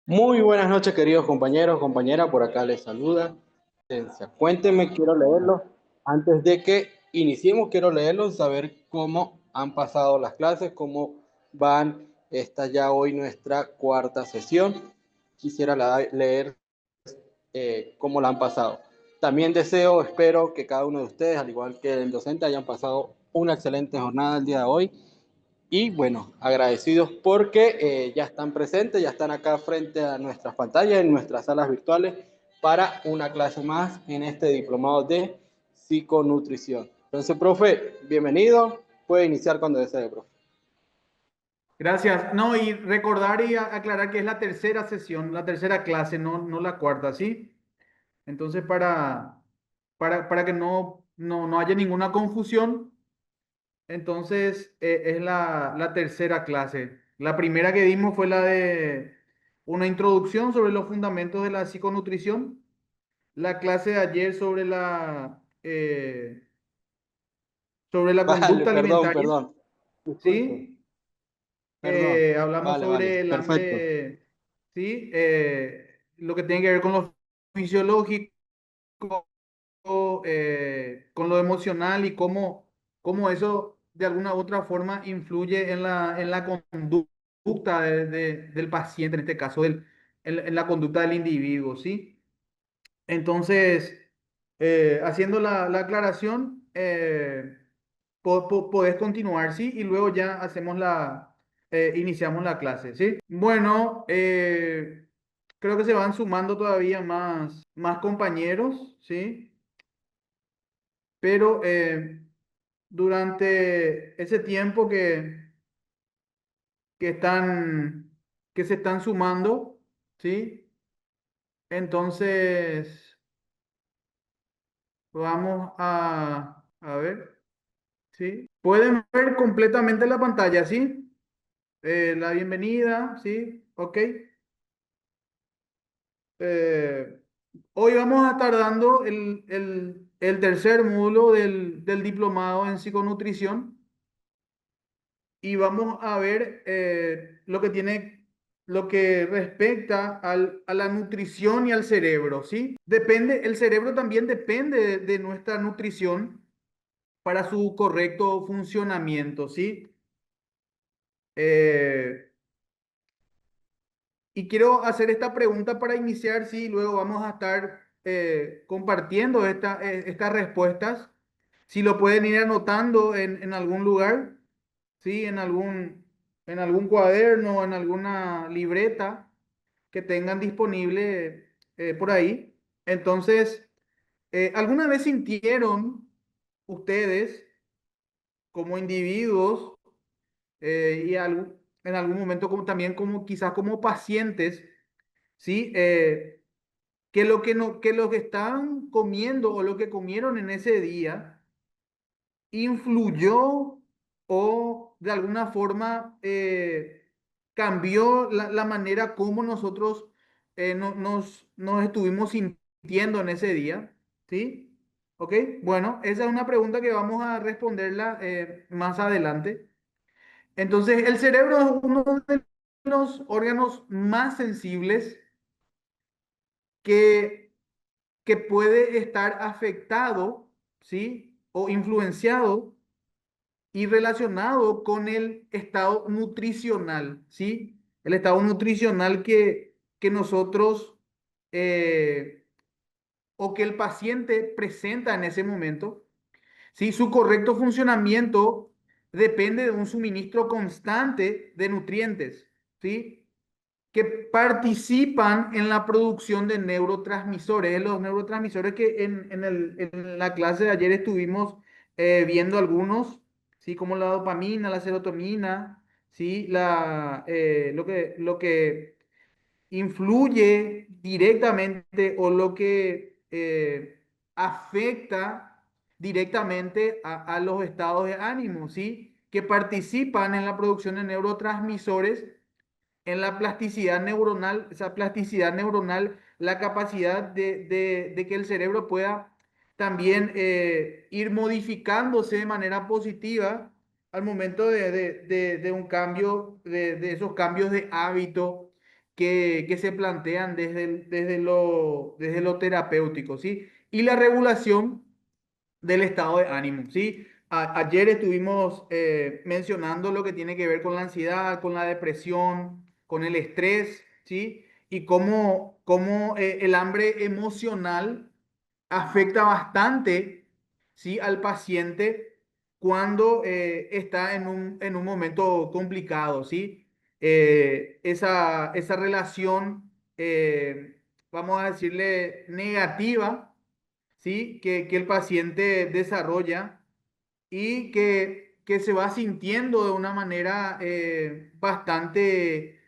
Muy buenas noches, queridos compañeros, compañeras. Por acá les saluda. Cuéntenme, quiero leerlo. Antes de que iniciemos, quiero leerlo, saber cómo han pasado las clases, cómo van. Esta ya hoy nuestra cuarta sesión. Quisiera leer cómo la han pasado. También deseo, espero que cada uno de ustedes, al igual que el docente, hayan pasado una excelente jornada el día de hoy. Y bueno, agradecidos porque ya están presentes, ya están acá frente a nuestras pantallas, en nuestras salas virtuales, para una clase más en este diplomado de psiconutrición. Entonces, profe, bienvenido. Puede iniciar cuando desee, profe. Gracias. No, y recordar y aclarar que es la tercera sesión, la tercera clase, no la cuarta, ¿sí? Entonces, para que no haya ninguna confusión, entonces es la tercera clase. La primera que dimos fue la de una introducción sobre los fundamentos de la psiconutrición. La clase de ayer sobre la Vale, conducta perdón, alimentaria, perdón. Disculpe, ¿sí? perdón. Hablamos Vale, vale, sobre el perfecto. hambre, ¿sí? Lo que tiene que ver con lo fisiológico, con lo emocional y cómo eso de alguna u otra forma influye en la conducta del paciente, en este caso, en la conducta del individuo, ¿sí? Entonces, haciendo la aclaración, podés continuar, ¿sí? Y luego ya iniciamos la clase, ¿sí? Bueno, creo que se van sumando todavía más compañeros, ¿sí? Pero durante ese tiempo que están, que se están sumando, ¿sí? Entonces, vamos a ver, ¿sí? Pueden ver completamente la pantalla, ¿sí? La bienvenida, ¿sí? Ok. Eh, Hoy vamos a estar dando el tercer módulo del diplomado en psiconutrición y vamos a ver lo que respecta a la nutrición y al cerebro, ¿sí? El cerebro también depende de nuestra nutrición para su correcto funcionamiento, ¿sí? Eh, Y quiero hacer esta pregunta para iniciar, sí, luego vamos a estar compartiendo estas respuestas. Si lo pueden ir anotando en algún lugar, sí, en algún cuaderno, en alguna libreta que tengan disponible por ahí. Entonces, ¿alguna vez sintieron ustedes como individuos en algún momento como también como quizás como pacientes? ¿Sí? Que lo que estaban comiendo o lo que comieron en ese día influyó o de alguna forma cambió la manera como nosotros nos estuvimos sintiendo en ese día, ¿sí? ¿Ok? Bueno, esa es una pregunta que vamos a responderla más adelante. Entonces, el cerebro es uno de los órganos más sensibles que puede estar afectado, ¿sí? O influenciado y relacionado con el estado nutricional, ¿sí? El estado nutricional que nosotros o que el paciente presenta en ese momento, ¿sí? Su correcto funcionamiento depende de un suministro constante de nutrientes, ¿sí? Que participan en la producción de neurotransmisores. Los neurotransmisores que en la clase de ayer estuvimos viendo algunos, ¿sí? Como la dopamina, la serotonina, ¿sí? Lo que influye directamente o lo que afecta directamente a los estados de ánimo, ¿sí? Que participan en la producción de neurotransmisores en la plasticidad neuronal, esa plasticidad neuronal, la capacidad de que el cerebro pueda también ir modificándose de manera positiva al momento de un cambio, de esos cambios de hábito que se plantean desde lo terapéutico, ¿sí? Y la regulación del estado de ánimo, ¿sí? Ayer estuvimos mencionando lo que tiene que ver con la ansiedad, con la depresión, con el estrés, ¿sí? Y cómo el hambre emocional afecta bastante, ¿sí? Al paciente cuando está en un momento complicado, ¿sí? Esa relación, vamos a decirle, negativa, ¿sí? Que el paciente desarrolla y que se va sintiendo de una manera bastante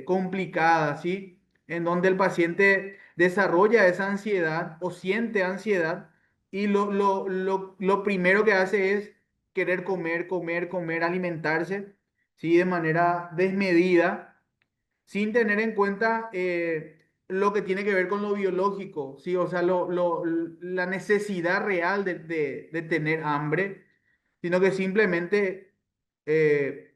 complicada, ¿sí? En donde el paciente desarrolla esa ansiedad o siente ansiedad y lo primero que hace es querer comer, comer, comer, alimentarse, ¿sí? De manera desmedida sin tener en cuenta lo que tiene que ver con lo biológico, ¿sí? O sea, la necesidad real de tener hambre, sino que simplemente eh,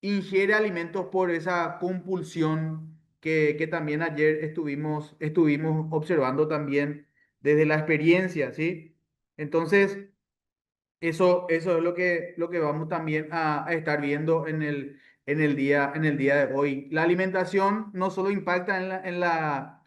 ingiere alimentos por esa compulsión que también ayer estuvimos observando también desde la experiencia, ¿sí? Entonces, eso es lo que vamos también a estar viendo en el día de hoy. La alimentación no solo impacta en la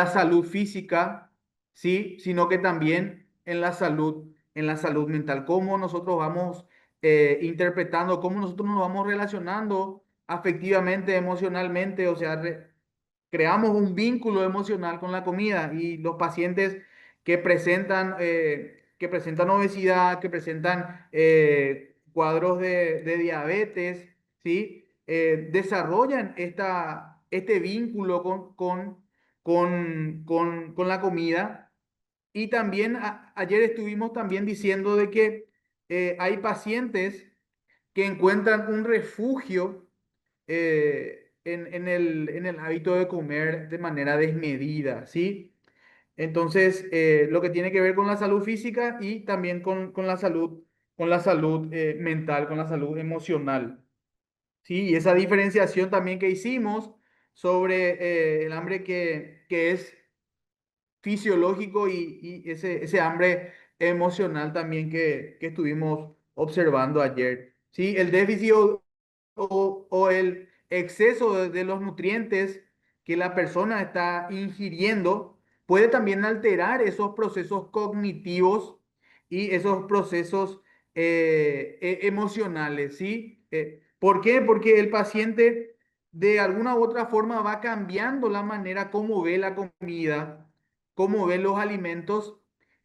salud física, ¿sí? Sino que también en la salud mental. Cómo nosotros vamos interpretando, cómo nosotros nos vamos relacionando afectivamente, emocionalmente, o sea, creamos un vínculo emocional con la comida y los pacientes que presentan obesidad, que presentan cuadros de diabetes, ¿sí? Desarrollan este vínculo con la comida. Y también ayer estuvimos también diciendo de que hay pacientes que encuentran un refugio en el hábito de comer de manera desmedida, ¿sí? Entonces, lo que tiene que ver con la salud física y también con la salud mental, con la salud emocional, ¿sí? Y esa diferenciación también que hicimos sobre el hambre que es fisiológico y ese hambre emocional también que estuvimos observando ayer, ¿sí? El déficit o el exceso de los nutrientes que la persona está ingiriendo puede también alterar esos procesos cognitivos y esos procesos emocionales, ¿sí? ¿Por qué? Porque el paciente de alguna u otra forma va cambiando la manera como ve la comida, cómo ve los alimentos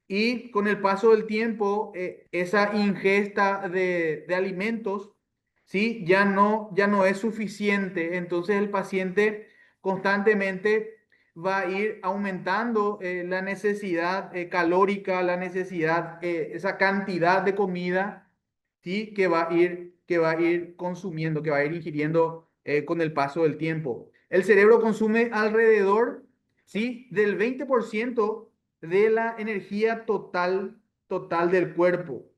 y con el paso del tiempo esa ingesta de alimentos, ¿sí? Ya no es suficiente. Entonces el paciente constantemente va a ir aumentando la necesidad calórica, la necesidad, esa cantidad de comida, ¿sí? Que va a ir consumiendo, que va a ir ingiriendo con el paso del tiempo. El cerebro consume alrededor, ¿sí? Del 20% de la energía total del cuerpo.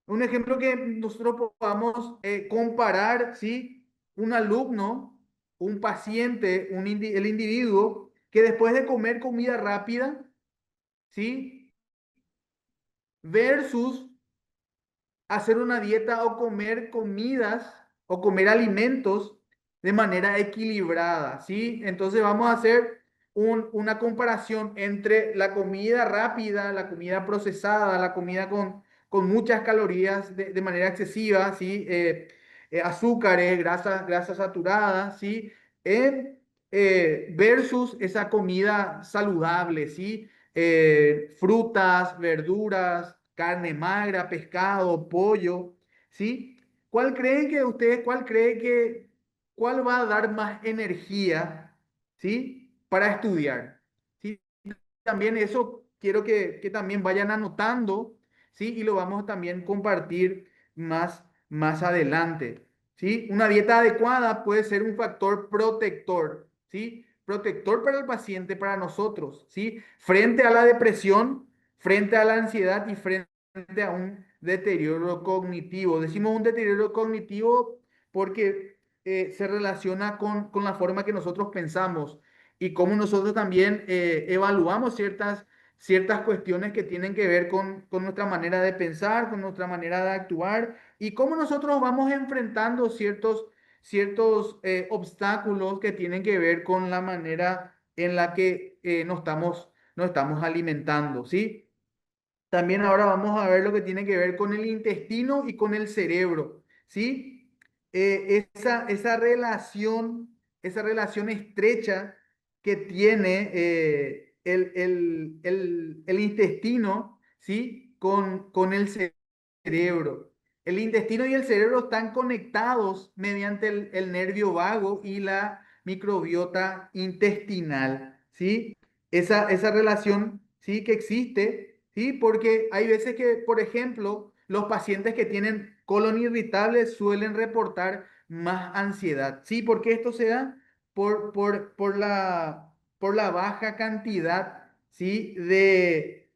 Un ejemplo que nosotros podamos comparar, ¿sí? Un alumno, un paciente, el individuo que después de comer comida rápida, ¿sí? Versus hacer una dieta o comer comidas o comer alimentos de manera equilibrada, ¿sí? Entonces vamos a hacer una comparación entre la comida rápida, la comida procesada, la comida con muchas calorías de manera excesiva, ¿sí? Azúcares, grasas saturadas, ¿sí? Versus esa comida saludable, ¿sí? Frutas, verduras, carne magra, pescado, pollo, ¿sí? Cuál cree cuál va a dar más energía, ¿sí? Para estudiar, ¿sí? También eso quiero que también vayan anotando, ¿sí? Y lo vamos a también compartir más adelante, ¿sí? Una dieta adecuada puede ser un factor protector, ¿sí? protector para el paciente, para nosotros, ¿sí? Frente a la depresión, frente a la ansiedad y frente a un deterioro cognitivo. Decimos un deterioro cognitivo porque se relaciona con la forma que nosotros pensamos y cómo nosotros también evaluamos ciertas cuestiones que tienen que ver con nuestra manera de pensar, con nuestra manera de actuar y cómo nosotros vamos enfrentando ciertos obstáculos que tienen que ver con la manera en la que nos estamos alimentando, ¿sí? También ahora vamos a ver lo que tiene que ver con el intestino y con el cerebro, ¿sí? Esa relación estrecha que tiene el intestino, ¿sí? Con el cerebro. El intestino y el cerebro están conectados mediante el nervio vago y la microbiota intestinal, ¿sí? Esa relación, ¿sí? Que existe, ¿sí? Porque hay veces que, por ejemplo, los pacientes que tienen colon irritable suelen reportar más ansiedad, ¿sí? Porque esto se da por la baja cantidad, ¿sí? De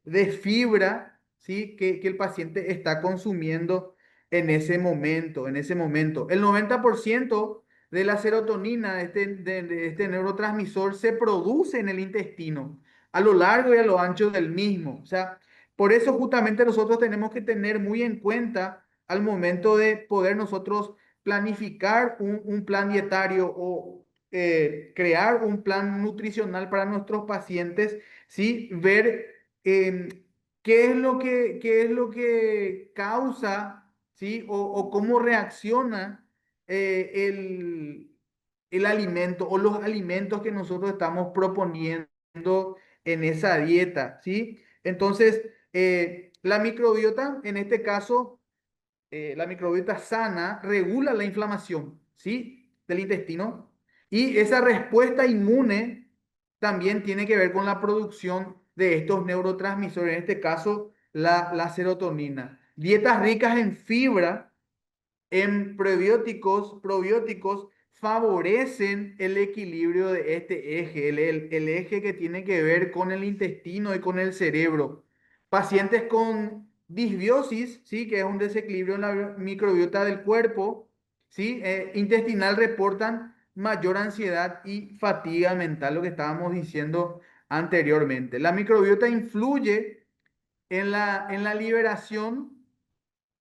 fibra, ¿sí? Que el paciente está consumiendo en ese momento. El 90% de la serotonina, de este neurotransmisor, se produce en el intestino, a lo largo y a lo ancho del mismo. O sea, por eso justamente nosotros tenemos que tener muy en cuenta al momento de poder nosotros planificar un plan dietario o crear un plan nutricional para nuestros pacientes, ¿sí? Ver qué es lo que causa, ¿sí? O cómo reacciona el alimento o los alimentos que nosotros estamos proponiendo en esa dieta, ¿sí? Entonces, la microbiota, en este caso, la microbiota sana regula la inflamación, ¿sí? Del intestino y esa respuesta inmune también tiene que ver con la producción de estos neurotransmisores, en este caso, la serotonina. Dietas ricas en fibra, en probióticos favorecen el equilibrio de este eje, el eje que tiene que ver con el intestino y con el cerebro. Pacientes con disbiosis, ¿sí? Que es un desequilibrio en la microbiota del cuerpo, ¿sí? Intestinal, reportan mayor ansiedad y fatiga mental, lo que estábamos diciendo anteriormente. La microbiota influye en la liberación,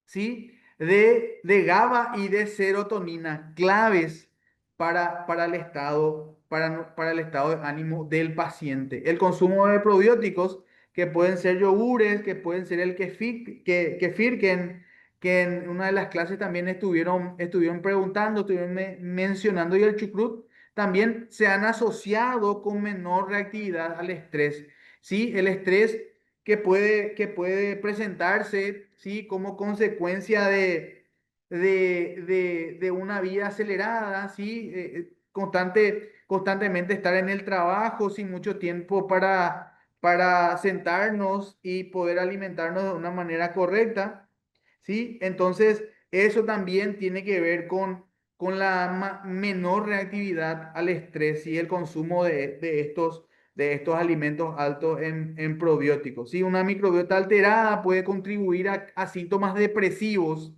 ¿sí? De GABA y de serotonina, claves para el estado de ánimo del paciente. El consumo de probióticos, que pueden ser yogures, que pueden ser el kefir, que en una de las clases también estuvieron preguntando, mencionando, y el chucrut, también se han asociado con menor reactividad al estrés. ¿Sí? El estrés que puede presentarse, ¿sí? Como consecuencia de una vida acelerada, ¿sí? Constantemente estar en el trabajo sin mucho tiempo para sentarnos y poder alimentarnos de una manera correcta, ¿sí? Entonces, eso también tiene que ver con la menor reactividad al estrés y el consumo de estos alimentos altos en probióticos, ¿sí? Una microbiota alterada puede contribuir a síntomas depresivos,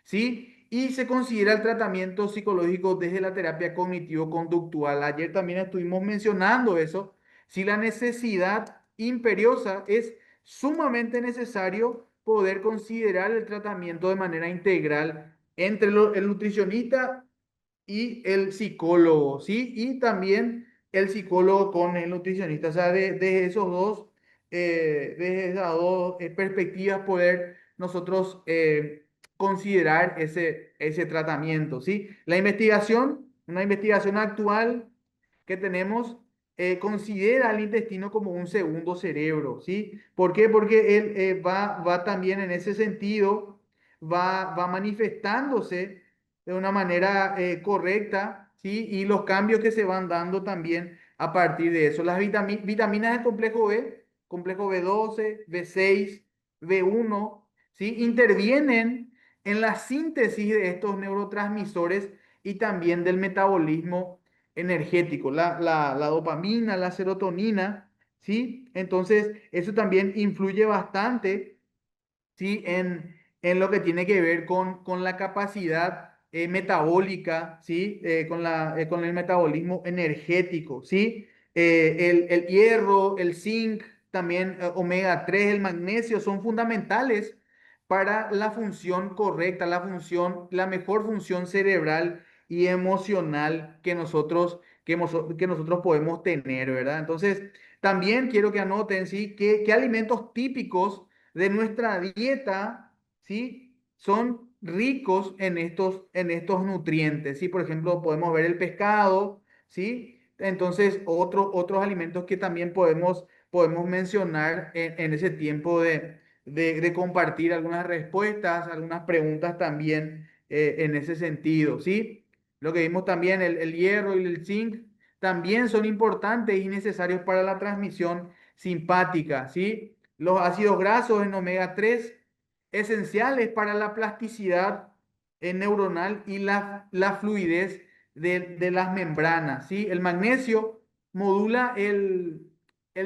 ¿sí? Y se considera el tratamiento psicológico desde la terapia cognitivo-conductual. Ayer también estuvimos mencionando eso. Si la necesidad imperiosa, es sumamente necesario poder considerar el tratamiento de manera integral entre el nutricionista y el psicólogo, ¿sí? Y también el psicólogo con el nutricionista, o sea, desde esas dos perspectivas poder nosotros considerar ese tratamiento, ¿sí? Una investigación actual que tenemos, considera al intestino como un segundo cerebro, ¿sí? ¿Por qué? Porque él va también en ese sentido, va manifestándose de una manera correcta, ¿sí? Y los cambios que se van dando también a partir de eso. Las vitaminas del complejo B12, B6, B1, ¿sí? Intervienen en la síntesis de estos neurotransmisores y también del metabolismo energético, la dopamina, la serotonina, ¿sí? Entonces, eso también influye bastante, ¿sí? En lo que tiene que ver con la capacidad metabólica, ¿sí? Con el metabolismo energético, ¿sí? El hierro, el zinc, también omega 3, el magnesio son fundamentales para la función correcta, la mejor función cerebral y emocional que nosotros podemos tener, ¿verdad? Entonces, también quiero que anoten, ¿sí? ¿Qué alimentos típicos de nuestra dieta, ¿sí? Son ricos en estos nutrientes, ¿sí? Por ejemplo, podemos ver el pescado, ¿sí? Entonces, otros alimentos que también podemos mencionar en ese tiempo de compartir algunas respuestas, algunas preguntas también en ese sentido, ¿sí? Lo que vimos también, el hierro y el zinc también son importantes y necesarios para la transmisión simpática, ¿sí? Los ácidos grasos en omega 3 esenciales para la plasticidad neuronal y la fluidez de las membranas, ¿sí? El magnesio modula el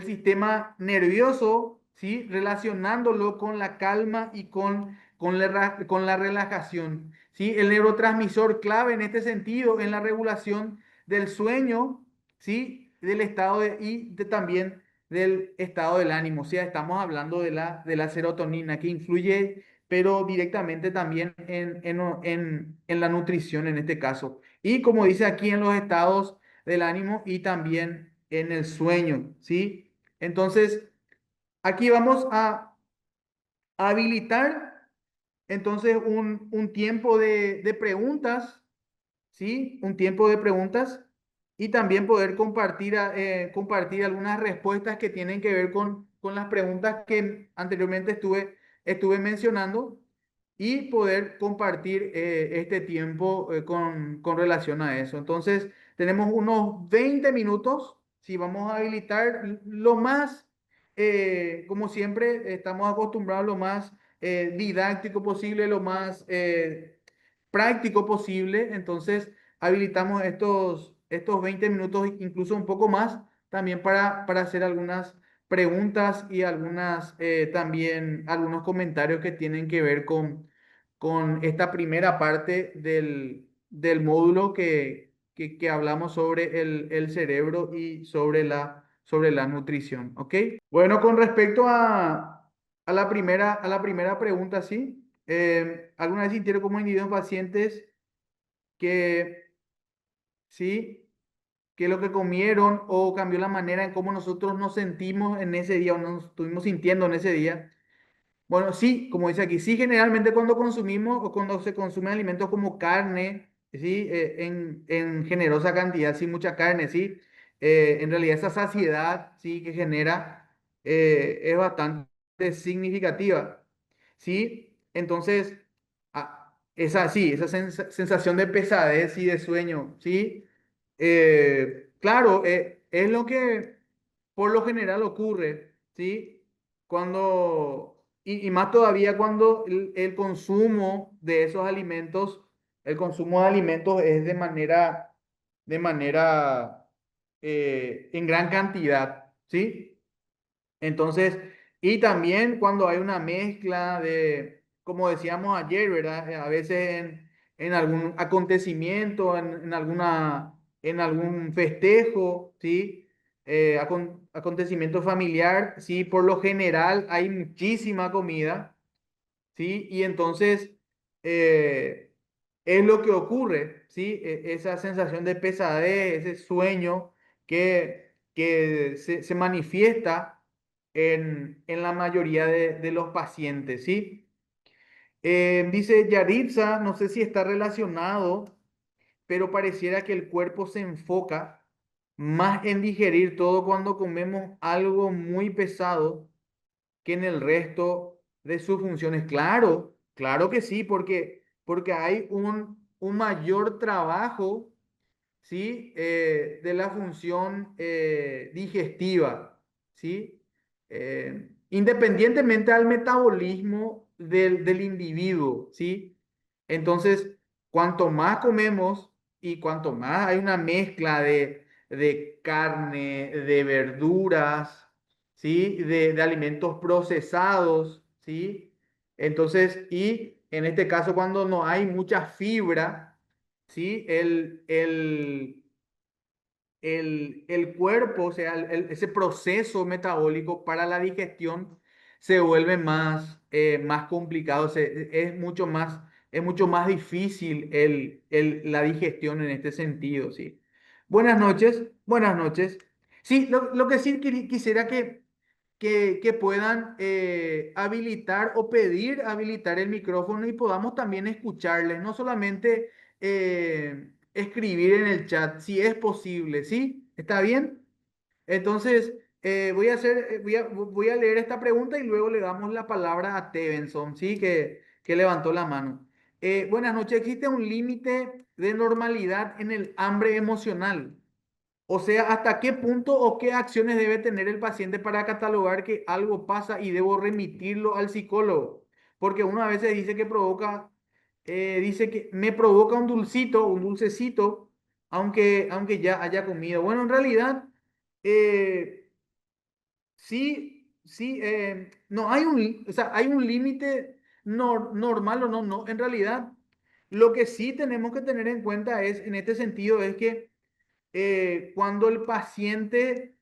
sistema nervioso, ¿sí? Relacionándolo con la calma y con la relajación, ¿sí? El neurotransmisor clave en este sentido en la regulación del sueño, ¿sí? Del estado también del estado del ánimo. O sea, estamos hablando de la serotonina que influye, pero directamente también en la nutrición en este caso. Y como dice aquí, en los estados del ánimo y también en el sueño, ¿sí? Entonces, aquí vamos a habilitar entonces un tiempo de preguntas, ¿sí? Un tiempo de preguntas y también poder compartir algunas respuestas que tienen que ver con las preguntas que anteriormente estuve mencionando y poder compartir este tiempo con relación a eso. Entonces, tenemos unos 20 minutos, si vamos a habilitar lo más, como siempre, estamos acostumbrados lo más didáctico posible, lo más práctico posible. Entonces, habilitamos estos 20 minutos, incluso un poco más, también para hacer algunas preguntas y también algunos comentarios que tienen que ver con esta primera parte del módulo que hablamos sobre el cerebro y sobre la nutrición. ¿Ok? Bueno, con respecto a la primera pregunta, sí. ¿Alguna vez sintieron como individuos pacientes que sí, que lo que comieron o cambió la manera en cómo nosotros nos sentimos en ese día o nos estuvimos sintiendo en ese día? Bueno, sí, como dice aquí, sí, generalmente cuando consumimos o cuando se consumen alimentos como carne, sí, en generosa cantidad, sí, mucha carne, sí, en realidad esa saciedad, sí, que genera es bastante significativa, sí. Entonces, esa sensación de pesadez y de sueño, sí, claro, es lo que por lo general ocurre, sí, y más todavía cuando el consumo de esos alimentos, el consumo de alimentos es de manera en gran cantidad, ¿sí? Entonces, y también cuando hay una mezcla como decíamos ayer, ¿verdad? A veces en algún acontecimiento, en algún festejo, ¿sí? Acontecimiento familiar, ¿sí? Por lo general hay muchísima comida, ¿sí? Y entonces es lo que ocurre, ¿sí? Esa sensación de pesadez, ese sueño que se manifiesta en la mayoría de los pacientes, ¿sí? Dice Yaritza, no sé si está relacionado, pero pareciera que el cuerpo se enfoca más en digerir todo cuando comemos algo muy pesado que en el resto de sus funciones. Claro, claro que sí, porque hay un mayor trabajo, ¿sí? De la función digestiva, ¿sí? Independientemente al metabolismo del individuo, ¿sí? Entonces, cuanto más comemos, y cuanto más hay una mezcla de carne, de verduras, ¿sí? De alimentos procesados, ¿sí? Entonces, y en este caso cuando no hay mucha fibra, ¿sí? El cuerpo, o sea, ese proceso metabólico para la digestión se vuelve más complicado, es mucho más difícil la digestión en este sentido, ¿sí? Buenas noches, buenas noches. Sí, lo que sí quisiera que puedan habilitar o pedir habilitar el micrófono y podamos también escucharles, no solamente escribir en el chat, si es posible, ¿sí? ¿Está bien? Entonces, voy a leer esta pregunta y luego le damos la palabra a Tevenson, ¿sí? Que levantó la mano. Buenas noches, ¿existe un límite de normalidad en el hambre emocional? O sea, ¿hasta qué punto o qué acciones debe tener el paciente para catalogar que algo pasa y debo remitirlo al psicólogo? Porque uno a veces dice que me provoca un dulcito, un dulcecito, aunque ya haya comido. Bueno, en realidad, eh, sí, no hay o sea, hay un límite normal o no, no. En realidad, lo que sí tenemos que tener en cuenta es, en este sentido, es que cuando el paciente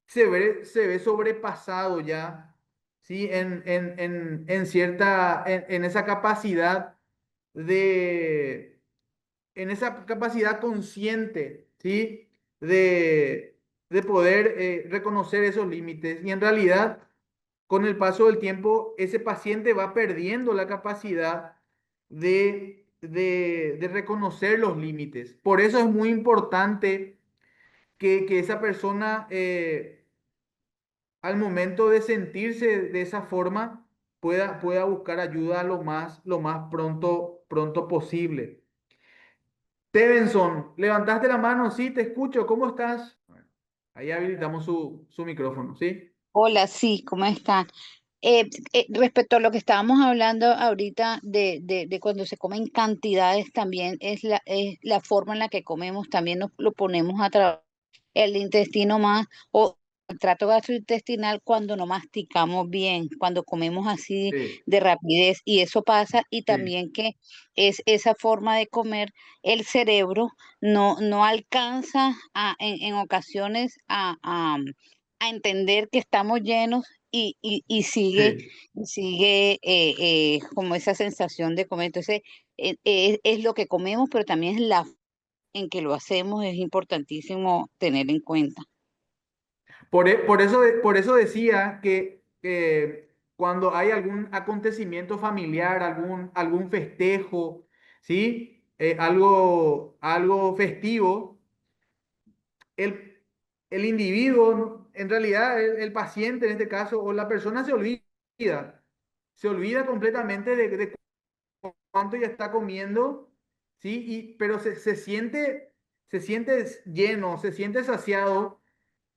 se ve sobrepasado ya, ¿sí? En esa capacidad de, en esa capacidad consciente, ¿sí? De poder reconocer esos límites. Y en realidad, con el paso del tiempo, ese paciente va perdiendo la capacidad de reconocer los límites. Por eso es muy importante que esa persona al momento de sentirse de esa forma pueda buscar ayuda lo más pronto posible. Stevenson, levantaste la mano, sí, te escucho, ¿cómo estás? Bueno, ahí habilitamos su micrófono, ¿sí? Hola, sí, ¿cómo están? Respecto a lo que estábamos hablando ahorita de cuando se comen cantidades, también es la forma en la que comemos, también nos lo ponemos a trabajar el intestino más o el trato gastrointestinal cuando no masticamos bien, cuando comemos así Sí, de rapidez y eso pasa y sí, también que es esa forma de comer, el cerebro no alcanza en ocasiones a entender que estamos llenos y sí. sigue como esa sensación de comer. Entonces, es lo que comemos, pero también es la en que lo hacemos, es importantísimo tener en cuenta. Por eso decía que cuando hay algún acontecimiento familiar, algún festejo, ¿sí? Algo festivo, el, el individuo, ¿no? En realidad el paciente en este caso, o la persona se olvida completamente de cuánto ya está comiendo, ¿sí? Pero se siente lleno, se siente saciado,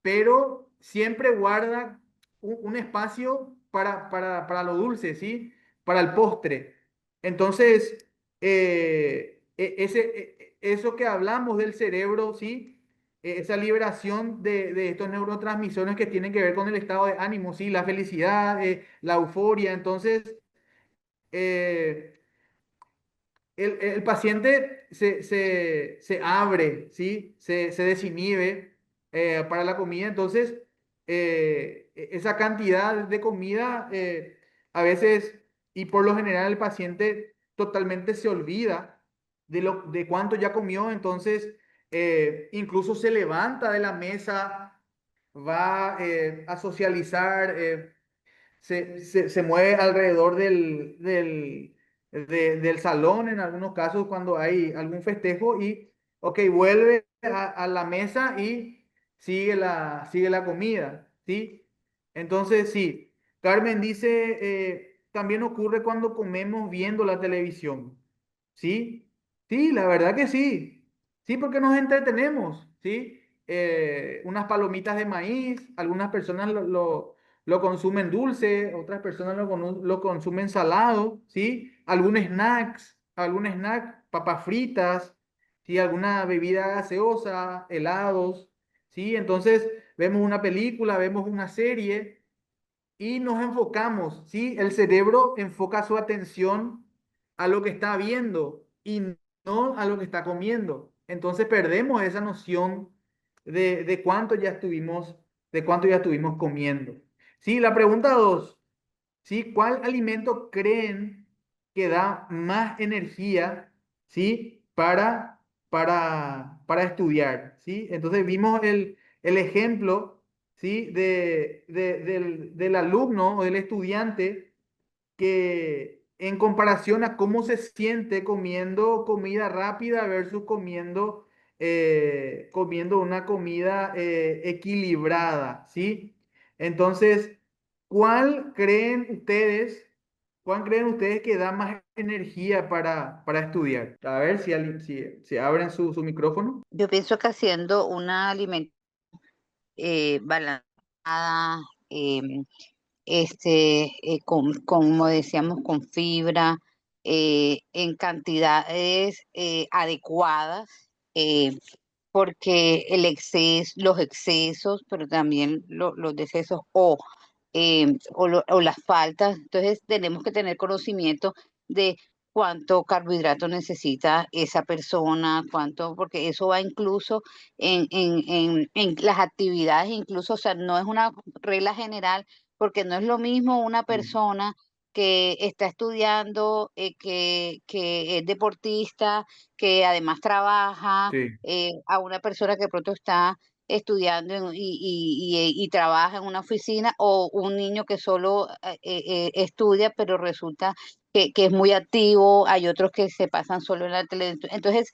pero siempre guarda un espacio para lo dulce, ¿sí? Para el postre. Entonces, eso que hablamos del cerebro, ¿sí? Esa liberación de estos neurotransmisores que tienen que ver con el estado de ánimo, ¿sí? La felicidad, la euforia. Entonces, eh, el paciente se abre, ¿sí? Se desinhibe para la comida, entonces esa cantidad de comida a veces y por lo general el paciente totalmente se olvida de cuánto ya comió, entonces incluso se levanta de la mesa, va a socializar. Se mueve alrededor del salón en algunos casos cuando hay algún festejo y, ok, vuelve a la mesa y sigue la comida, ¿sí? Entonces, sí, Carmen dice, también ocurre cuando comemos viendo la televisión, ¿sí? Sí, la verdad que sí, sí, porque nos entretenemos, ¿sí? Unas palomitas de maíz, algunas personas lo consumen dulce, otras personas lo consumen salado, ¿sí? Algún snack, papas fritas, ¿sí? Alguna bebida gaseosa, helados, ¿sí? Entonces vemos una película, vemos una serie y nos enfocamos, ¿sí? El cerebro enfoca su atención a lo que está viendo y no a lo que está comiendo. Entonces perdemos esa noción de cuánto ya estuvimos, de cuánto ya estuvimos comiendo. Sí, la pregunta dos, ¿sí? ¿Cuál alimento creen que da más energía, ¿sí? Para estudiar, ¿sí? Entonces vimos el ejemplo, ¿sí? Del alumno o del estudiante que en comparación a cómo se siente comiendo comida rápida versus comiendo una comida equilibrada, ¿sí? Entonces, ¿cuál creen ustedes, cuál creen ustedes que da más energía para estudiar? A ver si abren su micrófono. Yo pienso que haciendo una alimentación balanceada, como decíamos, con fibra, en cantidades adecuadas, eh, porque los excesos, pero también los decesos o las faltas, entonces tenemos que tener conocimiento de cuánto carbohidrato necesita esa persona, porque eso va incluso en las actividades, incluso, o sea, no es una regla general, porque no es lo mismo una Mm. persona que está estudiando, que es deportista, que además trabaja, Sí. a una persona que de pronto está estudiando y trabaja en una oficina, o un niño que solo estudia, pero resulta que es muy activo. Hay otros que se pasan solo en la televisión. Entonces,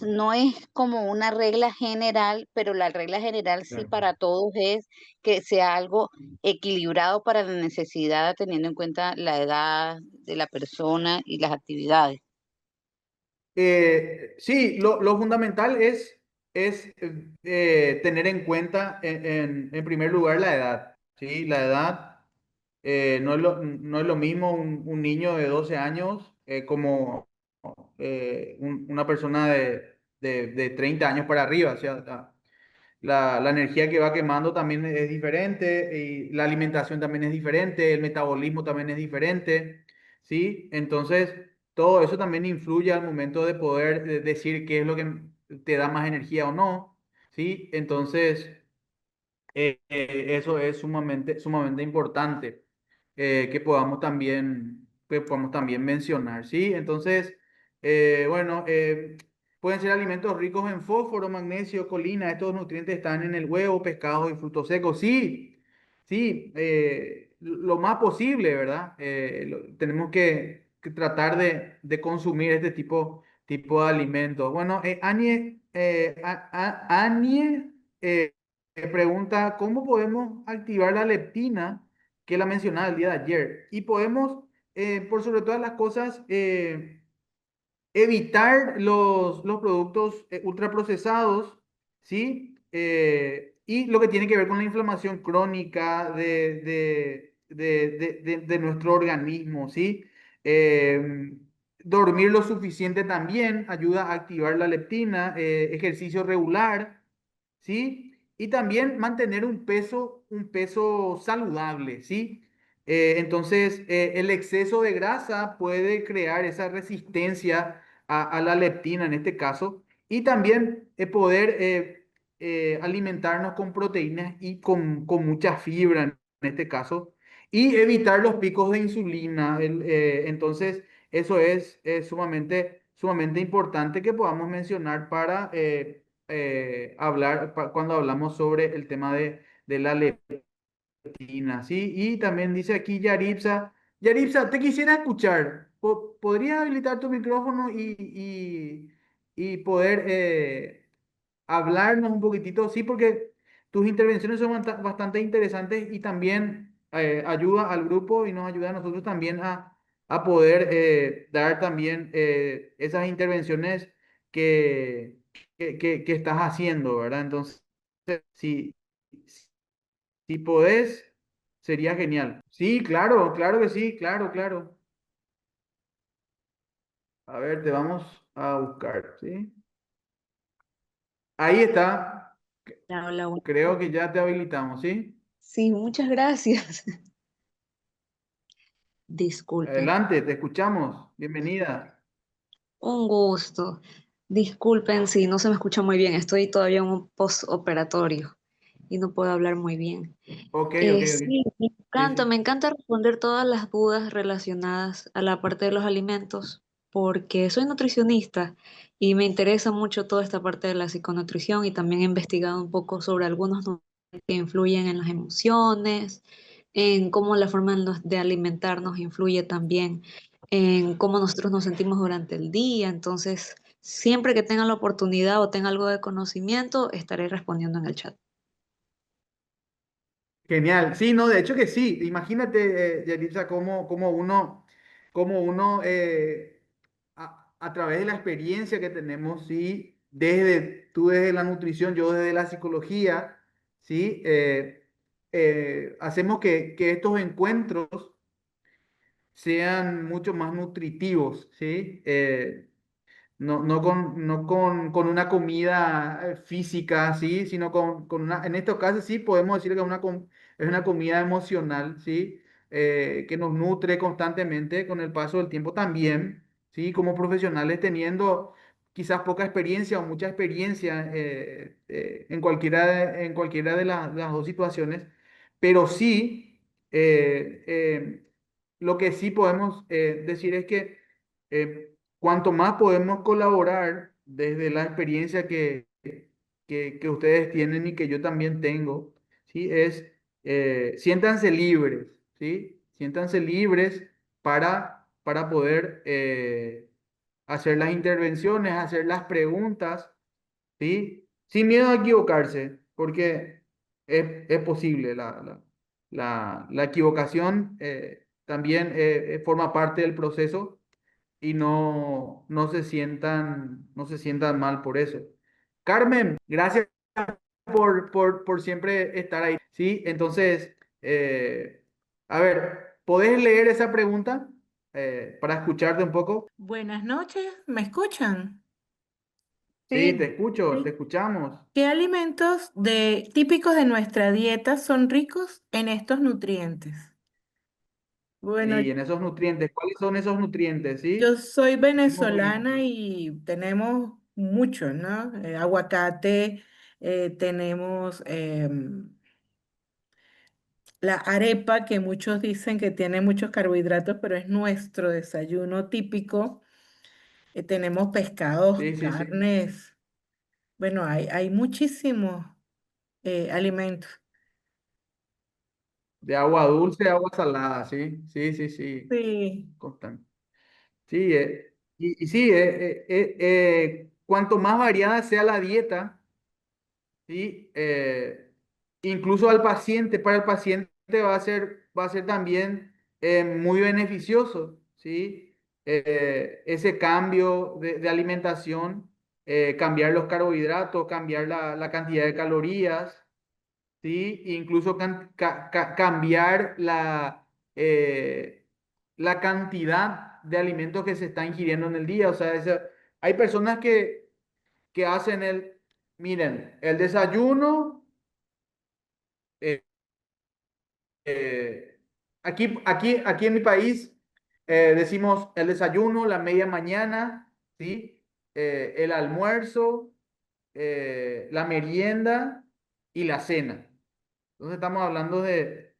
no es como una regla general, pero la regla general sí Claro. para todos es que sea algo equilibrado para la necesidad, teniendo en cuenta la edad de la persona y las actividades. Sí, lo fundamental es tener en cuenta en primer lugar la edad, ¿sí? La edad no es lo mismo un niño de 12 años como una persona de 30 años para arriba. O sea, la energía que va quemando también es diferente y la alimentación también es diferente, el metabolismo también es diferente, ¿sí? Entonces, todo eso también influye al momento de poder decir qué es lo que te da más energía o no, ¿sí? Entonces, eso es sumamente importante que podamos también mencionar, ¿sí? Entonces, bueno, pueden ser alimentos ricos en fósforo, magnesio, colina. Estos nutrientes están en el huevo, pescado y frutos secos. Sí, sí, lo más posible, ¿verdad? Tenemos que tratar de consumir este tipo de alimentos. Bueno, Anie, pregunta, ¿cómo podemos activar la leptina que la mencionaba el día de ayer? Y podemos, por sobre todas las cosas, evitar los productos ultraprocesados, ¿sí? Y lo que tiene que ver con la inflamación crónica de nuestro organismo, ¿sí? Dormir lo suficiente también ayuda a activar la leptina, ejercicio regular, ¿sí? Y también mantener un peso saludable, ¿sí? Entonces, el exceso de grasa puede crear esa resistencia a la leptina en este caso, y también poder alimentarnos con proteínas y con mucha fibra en este caso, y evitar los picos de insulina. Entonces, eso es sumamente importante que podamos mencionar para cuando hablamos sobre el tema de la leptina, ¿sí? Y también dice aquí Yaritza, te quisiera escuchar. ¿Podrías habilitar tu micrófono y poder hablarnos un poquitito? Sí, porque tus intervenciones son bastante interesantes y también ayuda al grupo y nos ayuda a nosotros también a poder dar también esas intervenciones que, que estás haciendo, ¿verdad? Entonces, si, si podés, sería genial. Sí, claro, claro que sí, claro, claro. A ver, te vamos. a buscar, ¿sí? Ahí está. Hola, hola. Creo que ya te habilitamos, ¿sí? Sí, muchas gracias. Disculpen. Adelante, te escuchamos. Bienvenida. Un gusto. Disculpen si no se me escucha muy bien. Estoy todavía en un postoperatorio y no puedo hablar muy bien. Ok, ok, ok. Sí, Sí, sí. me encanta responder todas las dudas relacionadas a la parte de los alimentos porque soy nutricionista y me interesa mucho toda esta parte de la psiconutrición y también he investigado un poco sobre algunos nutrientes que influyen en las emociones, en cómo la forma de alimentarnos influye también en cómo nosotros nos sentimos durante el día. Entonces, siempre que tenga la oportunidad o tenga algo de conocimiento, estaré respondiendo en el chat. Genial. Sí, no, de hecho que sí. Imagínate, Yelitza, cómo uno a través de la experiencia que tenemos, sí, tú desde la nutrición, yo desde la psicología, sí, hacemos que estos encuentros sean mucho más nutritivos, sí. No con una comida física, ¿sí? Sino con una, en estos casos sí podemos decir que es una comida emocional, ¿sí? Que nos nutre constantemente con el paso del tiempo también, ¿sí? Como profesionales teniendo quizás poca experiencia o mucha experiencia en cualquiera de las dos situaciones, pero sí, lo que sí podemos decir es que cuanto más podemos colaborar desde la experiencia que ustedes tienen y que yo también tengo, ¿sí? Siéntanse libres, ¿sí? Siéntanse libres para poder hacer las intervenciones, hacer las preguntas, ¿sí? Sin miedo a equivocarse, porque es posible. La equivocación también forma parte del proceso y no se sientan mal por eso. Carmen, gracias por siempre estar ahí. Sí, entonces, a ver, ¿podés leer esa pregunta para escucharte un poco? Buenas noches, ¿me escuchan? Sí, te Sí, escucho, te Sí. escuchamos. ¿Qué alimentos típicos de nuestra dieta son ricos en estos nutrientes? Bueno, Y en esos nutrientes, ¿cuáles son esos nutrientes? yo ¿Sí? soy Dimos un venezolana ejemplo. y tenemos muchos, ¿no? Aguacate, tenemos la arepa, que muchos dicen que tiene muchos carbohidratos, pero es nuestro desayuno típico. Tenemos pescados, Sí, sí, sí. carnes. Bueno, hay muchísimos alimentos. De agua dulce, agua salada, sí, sí, sí, sí. Sí, Constante. Sí, y sí, cuanto más variada sea la dieta, ¿sí? Incluso para el paciente va a ser también muy beneficioso, ¿sí? Ese cambio de alimentación, cambiar los carbohidratos, cambiar la cantidad de calorías, ¿sí? Incluso cambiar la cantidad de alimentos que se está ingiriendo en el día. O sea, hay personas que hacen miren, el desayuno, eh, eh, aquí en mi país decimos el desayuno, la media mañana, ¿sí? El almuerzo, la merienda y la cena. Entonces estamos hablando de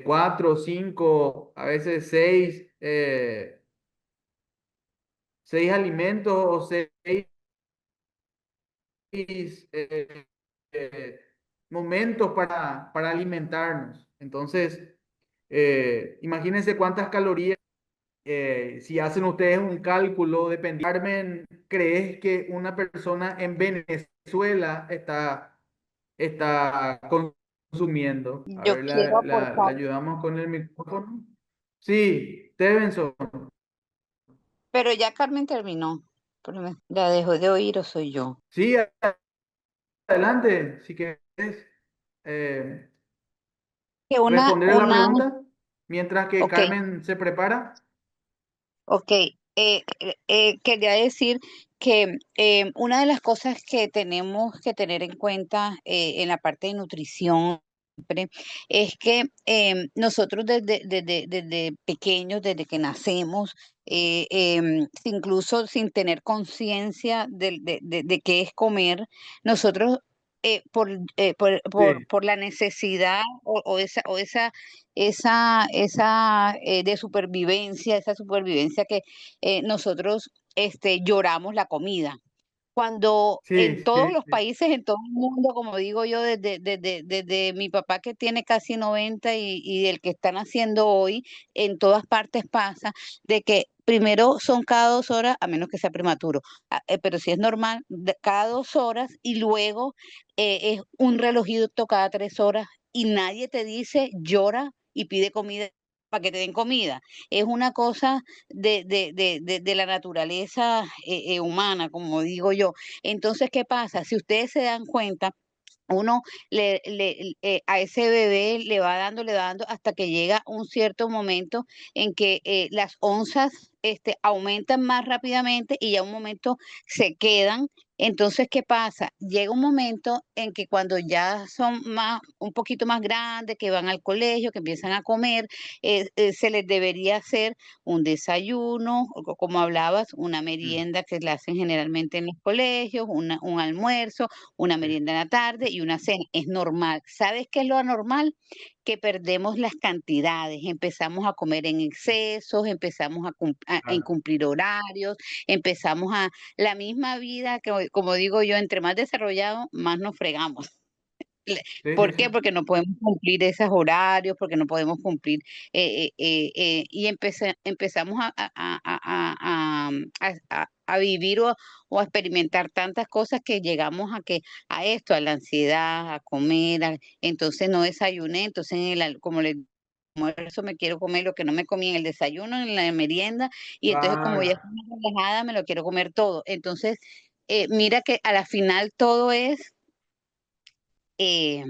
cuatro, cinco, a veces seis alimentos o seis eh, momentos para alimentarnos. Entonces, imagínense cuántas calorías, si hacen ustedes un cálculo, Carmen, ¿crees que una persona en Venezuela está consumiendo? A yo ver, quiero la aportar, ayudamos con el micrófono. Sí, Stevenson. pero ya Carmen terminó. ¿La dejó de oír o soy yo? Sí, adelante, si quieres eh, Que responder a la una, pregunta mientras que ok, Carmen se prepara. ok. Quería decir que una de las cosas que tenemos que tener en cuenta en la parte de nutrición siempre es que nosotros desde pequeños, desde que nacemos, incluso sin tener conciencia de qué es comer, nosotros Sí, por la necesidad o esa de supervivencia, esa supervivencia que nosotros lloramos la comida. Cuando sí, en todos sí, los sí. países, en todo el mundo, como digo yo, desde mi papá que tiene casi 90 y el que están haciendo hoy, en todas partes pasa, de que primero son cada 2 horas, a menos que sea prematuro, pero si es normal, cada 2 horas y luego es un relojito cada 3 horas y nadie te dice llora y pide comida para que te den comida. Es una cosa de la naturaleza humana, como digo yo. Entonces, ¿qué pasa? Si ustedes se dan cuenta, uno a ese bebé le va dando hasta que llega un cierto momento en que las onzas aumentan más rápidamente y ya un momento se quedan. Entonces, ¿qué pasa? Llega un momento en que cuando ya son un poquito más grandes, que van al colegio, que empiezan a comer, se les debería hacer un desayuno, o como hablabas, una Mm, merienda que la hacen generalmente en los colegios, un almuerzo, una sí, merienda en la tarde y una cena. Es normal. ¿Sabes qué es lo anormal? Que perdemos las cantidades, empezamos a comer en excesos, empezamos a claro. incumplir horarios, empezamos a la misma vida que, como digo yo, entre más desarrollado, más nos fregamos. Sí, sí, ¿Por sí. qué? Porque no podemos cumplir esos horarios, porque no podemos cumplir, y empezamos a vivir o a experimentar tantas cosas que llegamos a esto, a la ansiedad, a comer, entonces no desayuné, entonces como le almuerzo me quiero comer lo que no me comí en el desayuno, en la merienda, y entonces como ya Claro. estoy más relajada, me lo quiero comer todo. Entonces, mira que a la final todo es eh,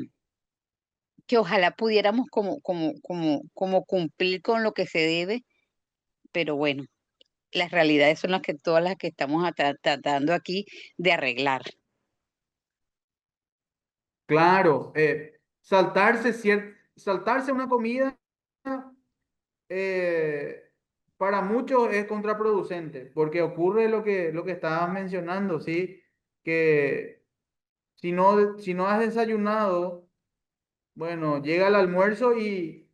que ojalá pudiéramos como cumplir con lo que se debe, pero bueno, las realidades son las que todas las que estamos tratando aquí de arreglar. Claro, saltarse una comida eh, para muchos es contraproducente, porque ocurre lo que estabas mencionando, ¿sí? Que si no has desayunado, bueno, llega el almuerzo y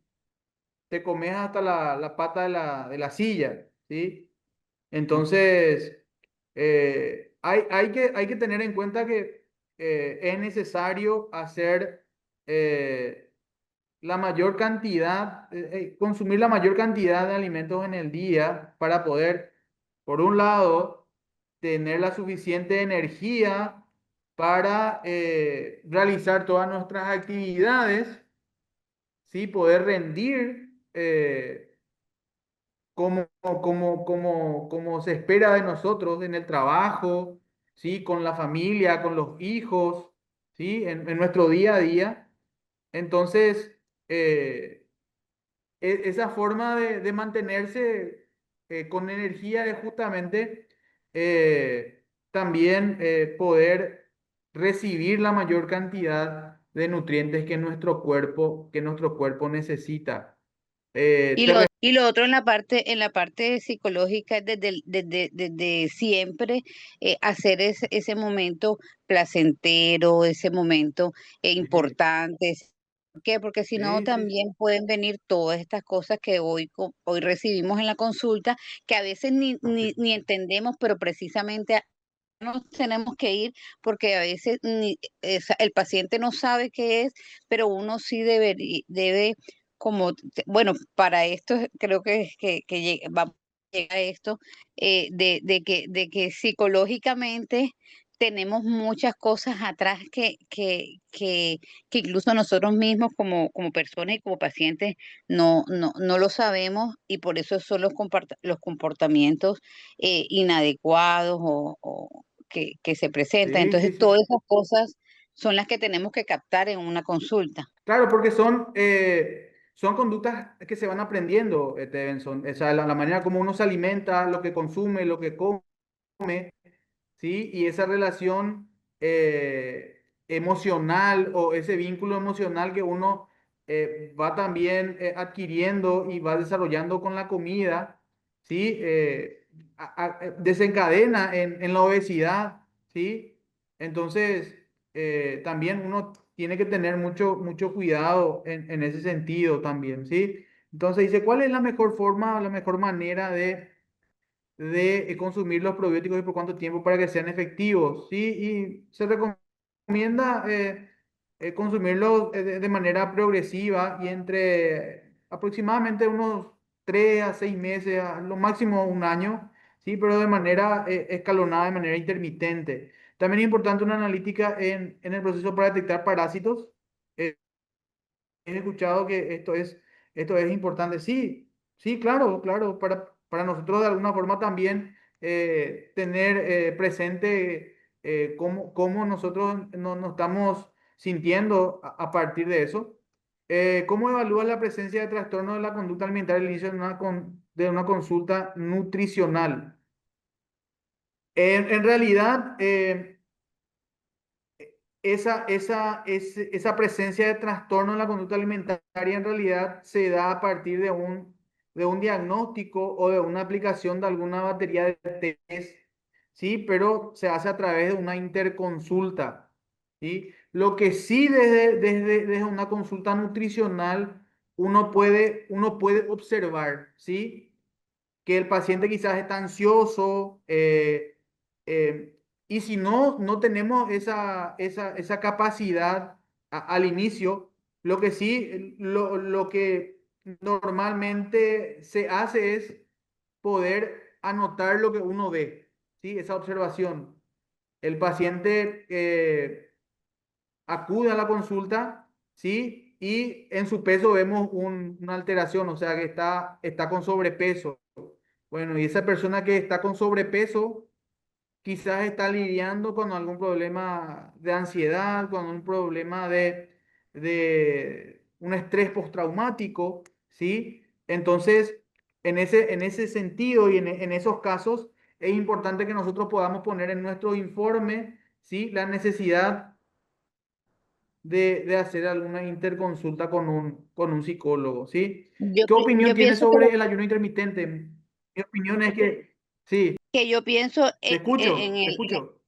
te comes hasta la pata de la silla, ¿sí? Entonces, hay que tener en cuenta que es necesario hacer eh, consumir la mayor cantidad de alimentos en el día para poder, por un lado, tener la suficiente energía para realizar todas nuestras actividades, ¿sí? Poder rendir. Como se espera de nosotros en el trabajo, ¿sí? Con la familia, con los hijos, ¿sí? En nuestro día a día. Entonces, eh, esa forma de mantenerse con energía es justamente también poder recibir la mayor cantidad de nutrientes que nuestro cuerpo necesita. Y Te lo otro en la parte psicológica, es desde siempre hacer ese momento placentero, ese momento importante. ¿Por qué? Porque si no, Sí, sí, sí. también pueden venir todas estas cosas que hoy recibimos en la consulta, que a veces ni entendemos, pero precisamente nos tenemos que ir porque a veces el paciente no sabe qué es, pero uno sí debe como, bueno, para esto creo que vamos a llegar a esto, de que psicológicamente tenemos muchas cosas atrás que incluso nosotros mismos como personas y como pacientes no lo sabemos y por eso son los comportamientos inadecuados que se presentan. Sí, Entonces, sí, sí, todas sí. esas cosas son las que tenemos que captar en una consulta. Claro, porque son conductas que se van aprendiendo, Stevenson. O sea, la manera como uno se alimenta, lo que consume, lo que come, ¿sí? Y esa relación emocional o ese vínculo emocional que uno va también adquiriendo y va desarrollando con la comida, ¿sí? Desencadena en la obesidad, ¿sí? Entonces, también uno tiene que tener mucho cuidado en ese sentido también, ¿sí? Entonces dice, ¿cuál es la mejor forma, la mejor manera de consumir los probióticos y por cuánto tiempo para que sean efectivos? ¿Sí? Y se recomienda consumirlos de manera progresiva y entre aproximadamente unos 3 a 6 meses, a lo máximo un año, ¿sí? Pero de manera escalonada, de manera intermitente. También es importante una analítica en el proceso para detectar parásitos. Eh, He escuchado que esto es importante. Sí, sí, claro, claro, para nosotros de alguna forma también tener presente cómo nosotros nos estamos sintiendo a partir de eso. ¿Cómo evalúas la presencia de trastorno de la conducta alimentaria al inicio de una consulta nutricional? En realidad, esa presencia de trastorno en la conducta alimentaria en realidad se da a partir de un diagnóstico o de una aplicación de alguna batería de test, ¿sí? Pero se hace a través de una interconsulta, ¿sí? Lo que sí desde una consulta nutricional uno puede observar, ¿sí? Que el paciente quizás está ansioso, eh, y si no tenemos esa capacidad al inicio, lo que sí, lo que normalmente se hace es poder anotar lo que uno ve, ¿sí? Esa observación. El paciente acude a la consulta, ¿sí? Y en su peso vemos una alteración, o sea que está con sobrepeso. Bueno, y esa persona que está con sobrepeso quizás está lidiando con algún problema de ansiedad, con un problema de un estrés postraumático, ¿sí? Entonces, en ese sentido y en esos casos, es importante que nosotros podamos poner en nuestro informe, ¿sí? La necesidad de hacer alguna interconsulta con un psicólogo, ¿sí? ¿Qué opinión Yo tienes pienso sobre el ayuno intermitente? Mi opinión es que, sí, que yo pienso te en escucho, te el, escucho.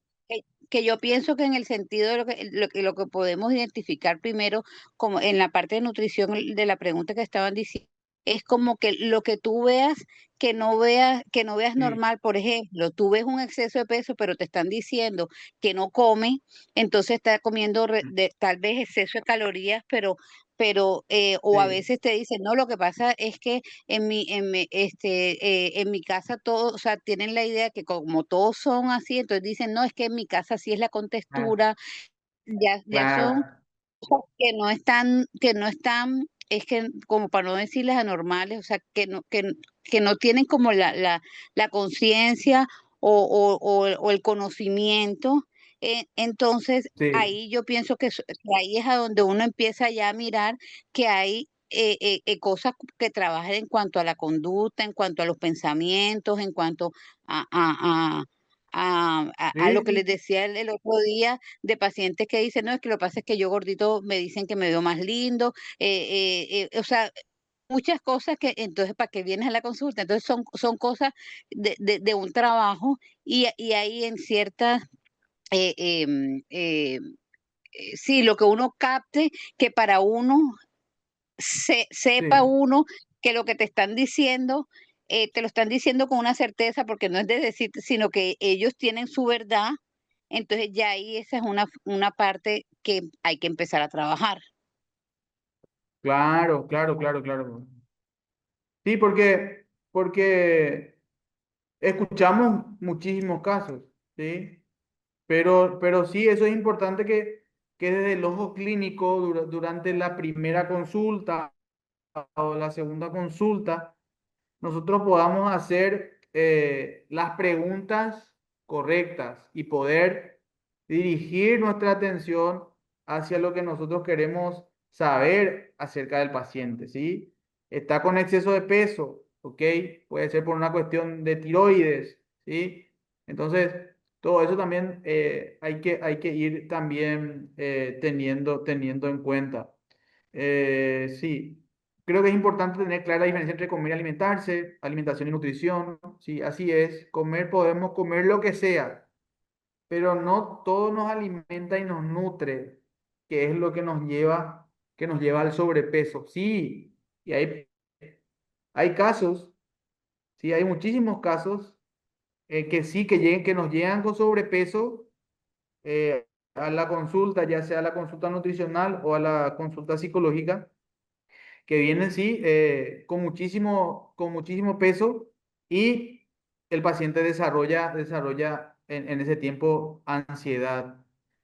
que yo pienso que en el sentido de lo que podemos identificar primero, como en la parte de nutrición de la pregunta que estaban diciendo, es como que lo que tú veas, que no veas Sí, normal. Por ejemplo, tú ves un exceso de peso, pero te están diciendo que no come, entonces está comiendo tal vez exceso de calorías, o a sí, veces te dicen, no, lo que pasa es que en mi casa todos, o sea, tienen la idea que como todos son así, entonces dicen, no, es que en mi casa así es la ah, contextura, ya son claro, cosas que no están, es que como para no decirles anormales, o sea, que no tienen como la conciencia o el conocimiento. Entonces, sí, ahí yo pienso que ahí es a donde uno empieza ya a mirar que hay cosas que trabajan en cuanto a la conducta, en cuanto a los pensamientos, en cuanto a, a, a, a lo sí, que les sí, decía el otro día de pacientes que dicen, no, es que lo que pasa es que yo gordito me dicen que me veo más lindo, o sea, muchas cosas que entonces, ¿para qué vienes a la consulta? Entonces son cosas de un trabajo y ahí en ciertas, eh, em, eh, sí, lo que uno capte, que para uno sepa sí, uno que lo que te están diciendo, te lo están diciendo con una certeza, porque no es de decir, sino que ellos tienen su verdad. Entonces ya ahí esa es una parte que hay que empezar a trabajar. claro, claro, claro, claro. Sí, porque escuchamos muchísimos casos, ¿sí? Pero sí, eso es importante que desde el ojo clínico, durante la primera consulta o la segunda consulta, nosotros podamos hacer las preguntas correctas y poder dirigir nuestra atención hacia lo que nosotros queremos saber acerca del paciente, ¿sí? Está con exceso de peso, ¿ok? Puede ser por una cuestión de tiroides, ¿sí? Entonces, todo eso también hay que ir también teniendo en cuenta. Sí, creo que es importante tener clara la diferencia entre comer y alimentarse, alimentación y nutrición, sí, así es. Comer, podemos comer lo que sea, pero no todo nos alimenta y nos nutre, que es lo que nos lleva al sobrepeso. Sí, y hay casos, sí, hay muchísimos casos que sí, que nos llegan con sobrepeso a la consulta, ya sea a la consulta nutricional o a la consulta psicológica, que vienen, sí, con muchísimo peso y el paciente desarrolla en ese tiempo ansiedad.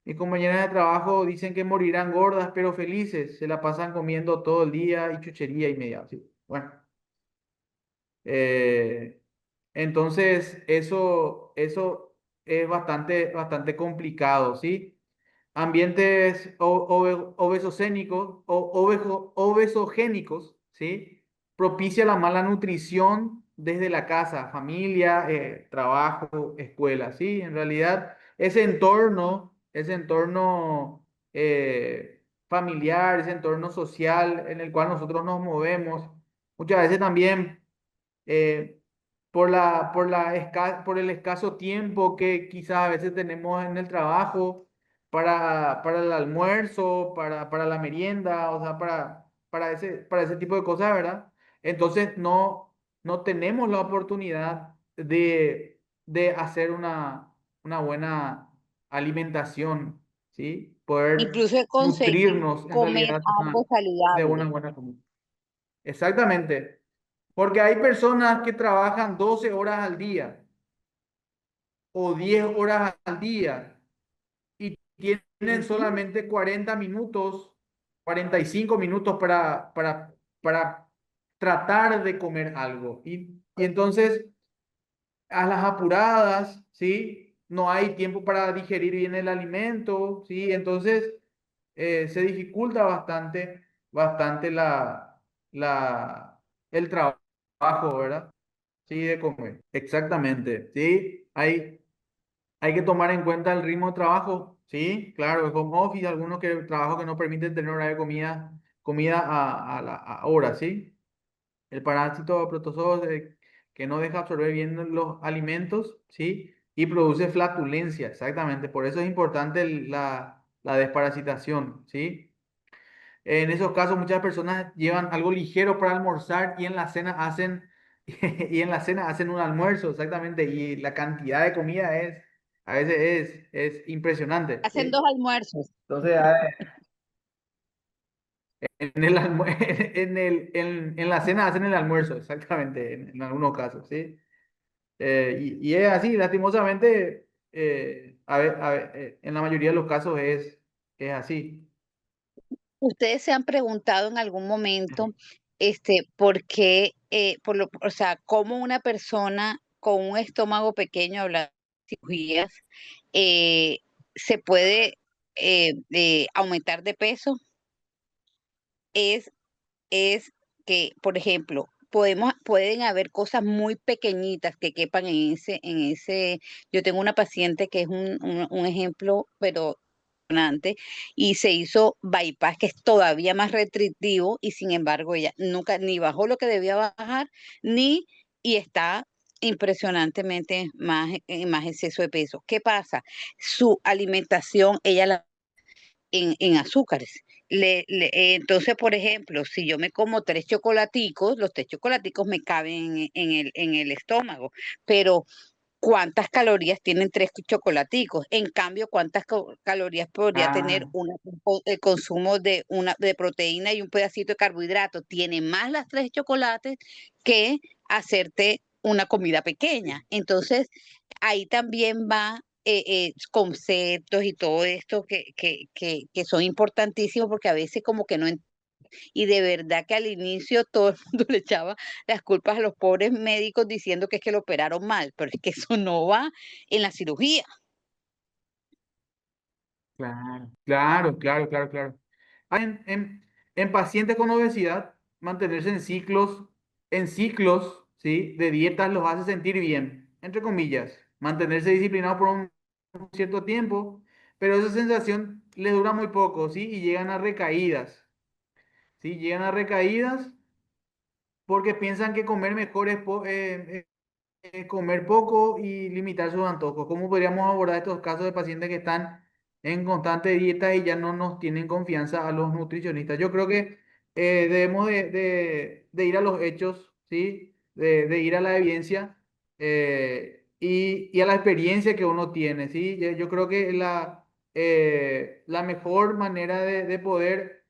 Mis compañeras de trabajo dicen que morirán gordas pero felices, se la pasan comiendo todo el día y chuchería y media. Sí. Bueno, eh, entonces eso es bastante complicado, ¿sí? Ambientes obesogénicos, obesogénicos, ¿sí? Propicia la mala nutrición desde la casa, familia, trabajo, escuela, ¿sí? En realidad, ese entorno familiar, ese entorno social en el cual nosotros nos movemos, muchas veces también eh, por el escaso tiempo que quizás a veces tenemos en el trabajo para el almuerzo, para la merienda, o sea, para ese tipo de cosas, ¿verdad? Entonces no tenemos la oportunidad de hacer una buena alimentación, ¿sí? Poder Incluso conseguir nutrirnos en comer realidad algo de una saludable. buena comida. Exactamente. Porque hay personas que trabajan 12 horas al día o 10 horas al día y tienen Ujú. solamente 40 minutos, 45 minutos para tratar de comer algo. Y entonces, a las apuradas, ¿sí? No hay tiempo para digerir bien el alimento, ¿sí? Entonces, se dificulta bastante el trabajo, ¿verdad? Sí, de comer. Exactamente. Sí, hay que tomar en cuenta el ritmo de trabajo. Sí, claro, el home office, algunos trabajos que no permiten tener hora de comida a hora, ¿sí? El parásito protozoos que no deja absorber bien los alimentos, ¿sí? Y produce flatulencia, exactamente. Por eso es importante la desparasitación, ¿sí? En esos casos muchas personas llevan algo ligero para almorzar y en la cena hacen y en la cena hacen un almuerzo, exactamente, y la cantidad de comida es a veces es impresionante, Hacen ¿sí? dos almuerzos. Entonces, en el en la cena hacen el almuerzo, exactamente, en algunos casos, ¿sí? Y es así, lastimosamente, en la mayoría de los casos es así. ¿Ustedes se han preguntado en algún momento, por qué, o sea, cómo una persona con un estómago pequeño, hablando de cirugías, eh, se puede aumentar de peso? Es, es que, por ejemplo, pueden haber cosas muy pequeñitas que quepan yo tengo una paciente que es un ejemplo, pero impresionante, y se hizo bypass, que es todavía más restrictivo, y sin embargo ella nunca ni bajó lo que debía bajar, ni, y está impresionantemente más exceso de peso. ¿Qué pasa? Su alimentación, ella la en azúcares. Entonces, por ejemplo, si yo me como tres chocolaticos, los tres chocolaticos me caben en el estómago, pero ¿cuántas calorías tienen tres chocolaticos? En cambio, ¿cuántas calorías podría tener Ah, el consumo de proteína y un pedacito de carbohidrato? Tiene más las tres chocolates que hacerte una comida pequeña. Entonces, ahí también va conceptos y todo esto que son importantísimos porque a veces como que no. Y de verdad que al inicio todo el mundo le echaba las culpas a los pobres médicos diciendo que es que lo operaron mal, pero es que eso no va en la cirugía. claro, claro, claro, claro, claro. Ah, en pacientes con obesidad, mantenerse en ciclos, ¿sí? De dietas los hace sentir bien, entre comillas, mantenerse disciplinados por un cierto tiempo, pero esa sensación les dura muy poco, ¿sí? Y llegan a recaídas, ¿sí? Llegan a recaídas porque piensan que comer mejor comer poco y limitar sus antojos. ¿Cómo podríamos abordar estos casos de pacientes que están en constante dieta y ya no nos tienen confianza a los nutricionistas? Yo creo que debemos de ir a los hechos, ¿sí? De ir a la evidencia y a la experiencia que uno tiene, ¿sí? Yo creo que la mejor manera de poder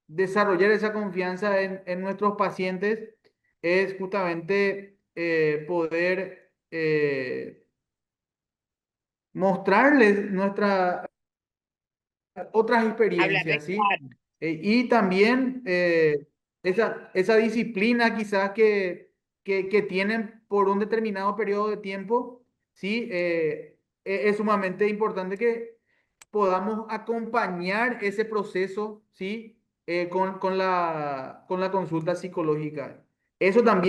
desarrollar esa confianza en nuestros pacientes es justamente poder mostrarles otras Hablarles experiencias, ¿sí? claro. Y también esa disciplina quizás que tienen por un determinado periodo de tiempo, ¿sí? Es sumamente importante que podamos acompañar ese proceso, ¿sí? Con la consulta psicológica. Otra,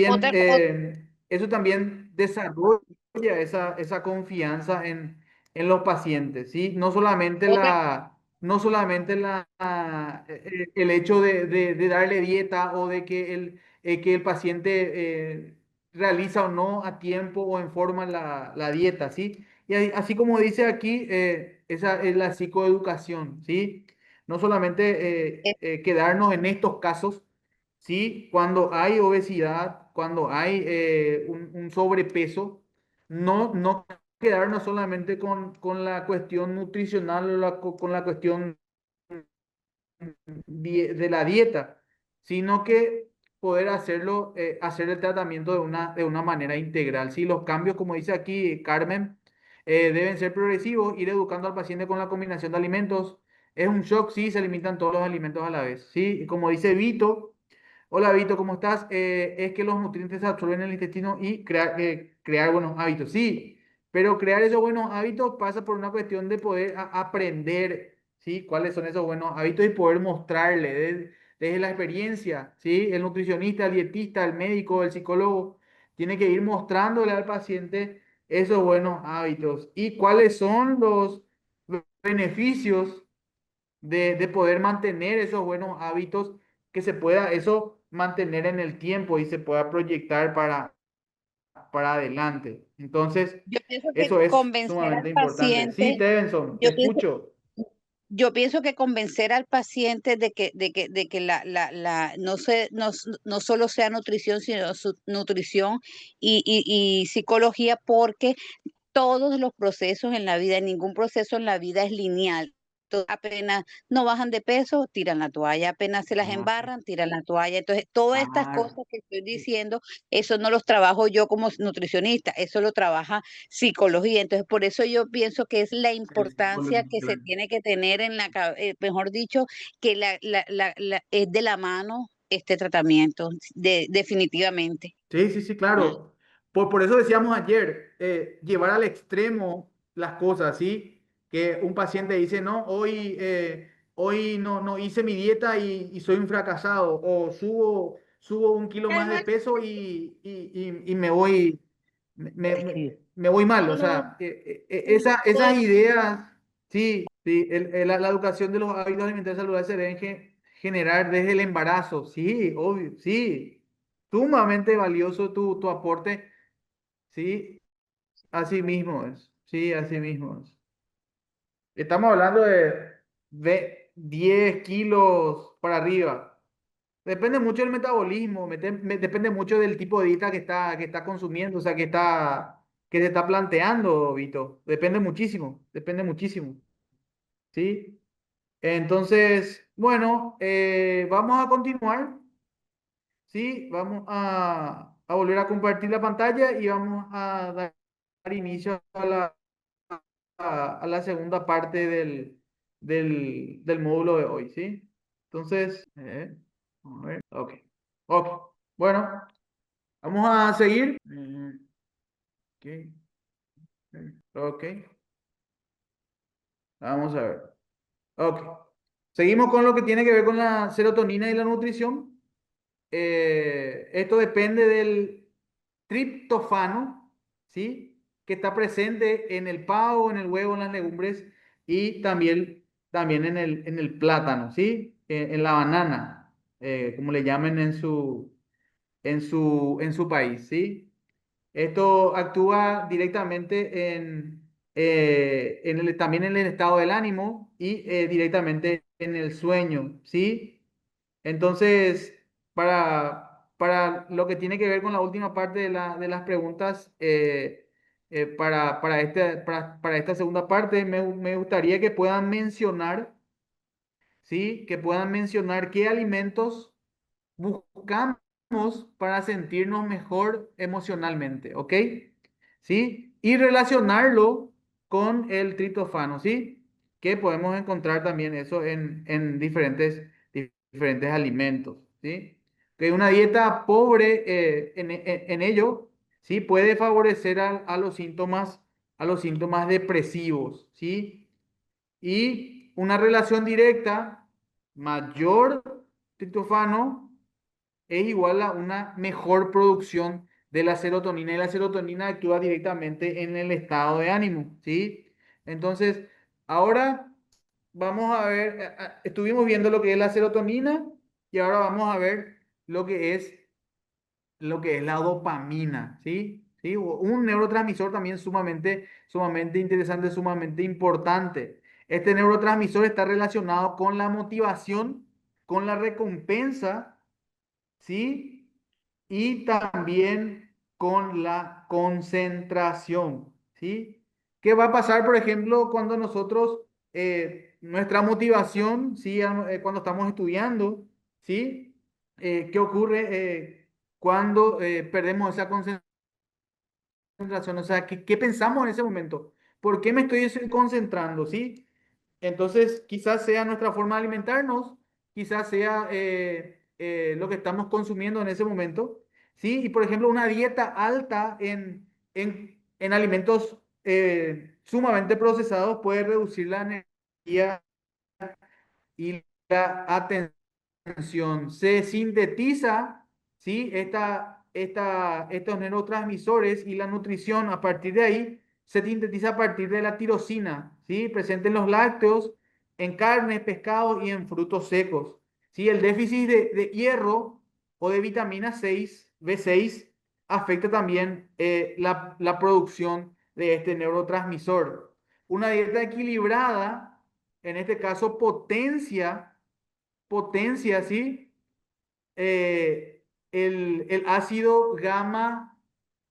Eso también desarrolla esa confianza en los pacientes, ¿sí? otra, No solamente el hecho de darle dieta o de que el paciente realiza o no a tiempo o en forma la dieta, ¿sí? Y así como dice aquí, esa es la psicoeducación, ¿sí? No solamente quedarnos en estos casos, ¿sí? Cuando hay obesidad, cuando hay un sobrepeso, no quedarnos solamente con la cuestión nutricional o con la cuestión de la dieta, sino que poder hacerlo, hacer el tratamiento de una manera integral. Sí, los cambios, como dice aquí Carmen, deben ser progresivos, ir educando al paciente con la combinación de alimentos. Es un shock, sí, se limitan todos los alimentos a la vez. Sí, y como dice Vito, hola Vito, ¿cómo estás? Es que los nutrientes se absorben en el intestino y crear buenos hábitos. Sí, pero crear esos buenos hábitos pasa por una cuestión de poder aprender, ¿sí? Cuáles son esos buenos hábitos y poder mostrarle desde la experiencia, ¿sí? El nutricionista, el dietista, el médico, el psicólogo, tiene que ir mostrándole al paciente esos buenos hábitos y cuáles son los beneficios de poder mantener esos buenos hábitos, que se pueda eso mantener en el tiempo y se pueda proyectar para adelante. Entonces, yo pienso que eso es convencer al sumamente importante. Sí, paciente, Stevenson, te yo pienso, escucho. yo pienso que convencer al paciente de que no solo sea nutrición, sino nutrición y psicología, porque todos los procesos en la vida, ningún proceso en la vida es lineal. Apenas no bajan de peso, tiran la toalla, apenas se las Ah, embarran, tiran la toalla. Entonces, todas estas claro. cosas que estoy diciendo, eso no los trabajo yo como nutricionista, eso lo trabaja psicología. Entonces, por eso yo pienso que es la El importancia psicólogo, que se claro. tiene que tener mejor dicho, que es de la mano este tratamiento, definitivamente. Sí, sí, sí, claro. Por eso decíamos ayer, llevar al extremo las cosas, ¿sí? Que un paciente dice, no, hoy no hice mi dieta y soy un fracasado, o subo un kilo más de peso y me voy mal. O sea, esas ideas, sí, sí, la educación de los hábitos alimentarios saludables se deben generar desde el embarazo, sí, obvio, sí. Sumamente valioso tu aporte, sí, así mismo es, sí, así mismo es. Estamos hablando de 10 kilos para arriba. Depende mucho del metabolismo, depende mucho del tipo de dieta que está consumiendo, o sea, que se está planteando, Vito. Depende muchísimo, ¿sí? Entonces, bueno, vamos a continuar. Sí, vamos a volver a compartir la pantalla y vamos a dar inicio a la segunda parte del módulo de hoy, ¿sí? Entonces, vamos a ver, ok. Ok, bueno, vamos a seguir. Ok, ok, vamos a ver. Ok. Seguimos con lo que tiene que ver con la serotonina y la nutrición. Esto depende del triptofano, ¿sí? Que está presente en el pavo, en el huevo, en las legumbres y también en el plátano, ¿sí? En la banana, como le llamen en su país, ¿sí? Esto actúa directamente también en el estado del ánimo y directamente en el sueño, ¿sí? Entonces, para lo que tiene que ver con la última parte de las preguntas, para esta segunda parte, me gustaría que puedan mencionar, ¿sí? Que puedan mencionar qué alimentos buscamos para sentirnos mejor emocionalmente, ¿ok? ¿Sí? Y relacionarlo con el triptófano, ¿sí? Que podemos encontrar también eso en diferentes alimentos, ¿sí? Que una dieta pobre en ello, ¿sí? Puede favorecer a los síntomas depresivos, ¿sí? Y una relación directa, mayor triptófano es igual a una mejor producción de la serotonina y la serotonina actúa directamente en el estado de ánimo, ¿sí? Entonces, ahora vamos a ver, estuvimos viendo lo que es la serotonina y ahora vamos a ver lo que es la dopamina, ¿sí? ¿Sí? Un neurotransmisor también sumamente interesante, sumamente importante. Este neurotransmisor está relacionado con la motivación, con la recompensa, ¿sí? Y también con la concentración, ¿sí? ¿Qué va a pasar, por ejemplo, cuando nosotros, nuestra motivación, ¿sí? Cuando estamos estudiando, ¿sí? ¿Qué ocurre cuando perdemos esa concentración? O sea, ¿qué pensamos en ese momento? ¿Por qué me estoy concentrando, ¿sí? Entonces, quizás sea nuestra forma de alimentarnos, quizás sea lo que estamos consumiendo en ese momento, ¿sí? Y por ejemplo, una dieta alta en alimentos sumamente procesados puede reducir la energía y la atención. Se sintetiza, ¿sí? Estos neurotransmisores y la nutrición a partir de ahí se sintetiza a partir de la tirosina, ¿sí? Presente en los lácteos, en carnes, pescados y en frutos secos. ¿Sí? El déficit de hierro o de vitamina 6, B6, afecta también la producción de este neurotransmisor. Una dieta equilibrada, en este caso, potencia, ¿sí? El ácido gamma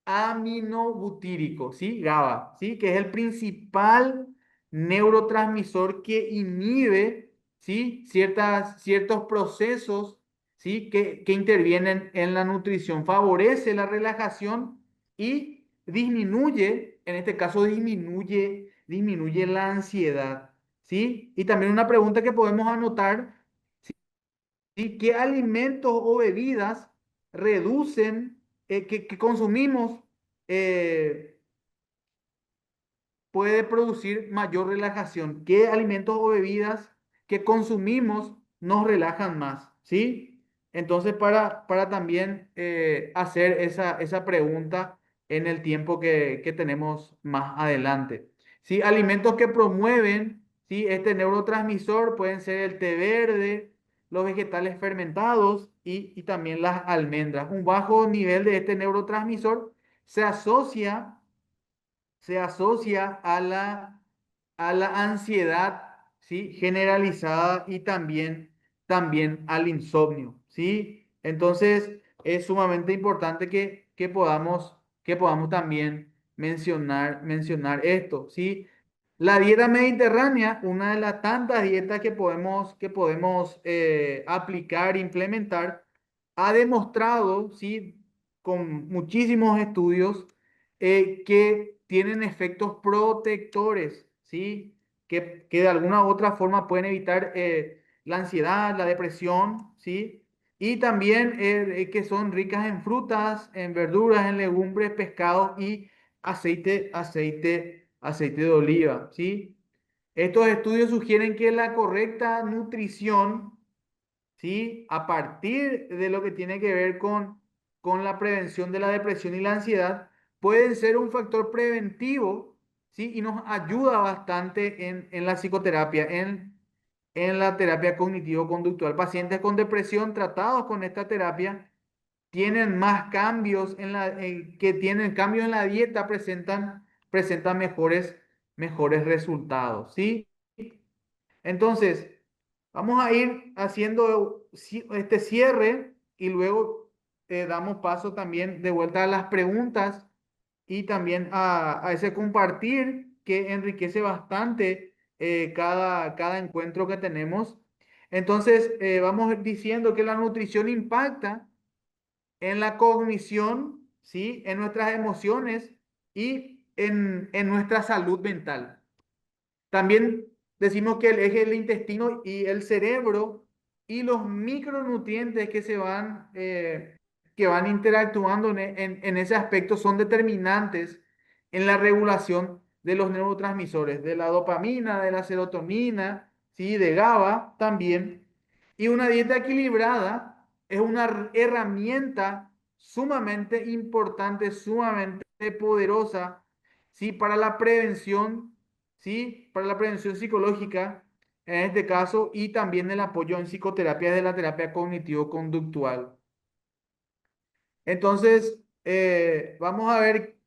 aminobutírico, ¿sí? GABA, ¿sí? Que es el principal neurotransmisor que inhibe, ¿sí? Ciertos procesos, ¿sí? Que intervienen en la nutrición, favorece la relajación y disminuye, en este caso disminuye la ansiedad, ¿sí? Y también una pregunta que podemos anotar, ¿sí? ¿Qué alimentos o bebidas reducen, que consumimos, eh, puede producir mayor relajación? ¿Qué alimentos o bebidas que consumimos nos relajan más? ¿Sí? Entonces, para también hacer esa pregunta en el tiempo que tenemos más adelante. ¿Sí? Alimentos que promueven, ¿sí? Este neurotransmisor pueden ser el té verde, los vegetales fermentados y también las almendras. Un bajo nivel de este neurotransmisor se asocia a la ansiedad, ¿sí? Generalizada y también al insomnio, ¿sí? Entonces, es sumamente importante que podamos también mencionar esto, ¿sí? La dieta mediterránea, una de las tantas dietas que podemos aplicar, implementar, ha demostrado, ¿sí? Con muchísimos estudios, que tienen efectos protectores, ¿sí? Que de alguna u otra forma pueden evitar la ansiedad, la depresión, ¿sí? Y también que son ricas en frutas, en verduras, en legumbres, pescados y aceite de oliva, ¿sí? Estos estudios sugieren que la correcta nutrición, ¿sí? A partir de lo que tiene que ver con la prevención de la depresión y la ansiedad, pueden ser un factor preventivo, ¿sí? Y nos ayuda bastante en la psicoterapia, en la terapia cognitivo-conductual. Pacientes con depresión tratados con esta terapia tienen más cambios que tienen cambios en la dieta, presentan mejores resultados, ¿sí? Entonces, vamos a ir haciendo este cierre y luego damos paso también de vuelta a las preguntas y también a ese compartir que enriquece bastante cada encuentro que tenemos. Entonces, vamos diciendo que la nutrición impacta en la cognición, ¿sí? En nuestras emociones y en nuestra salud mental. También decimos que el eje del intestino y el cerebro y los micronutrientes que van interactuando en ese aspecto son determinantes en la regulación de los neurotransmisores, de la dopamina, de la serotonina, ¿sí? De GABA también. Y una dieta equilibrada es una herramienta sumamente importante, sumamente poderosa, ¿sí? Para la prevención, ¿sí? Para la prevención psicológica, en este caso, y también el apoyo en psicoterapia de la terapia cognitivo-conductual. Entonces, vamos a ver,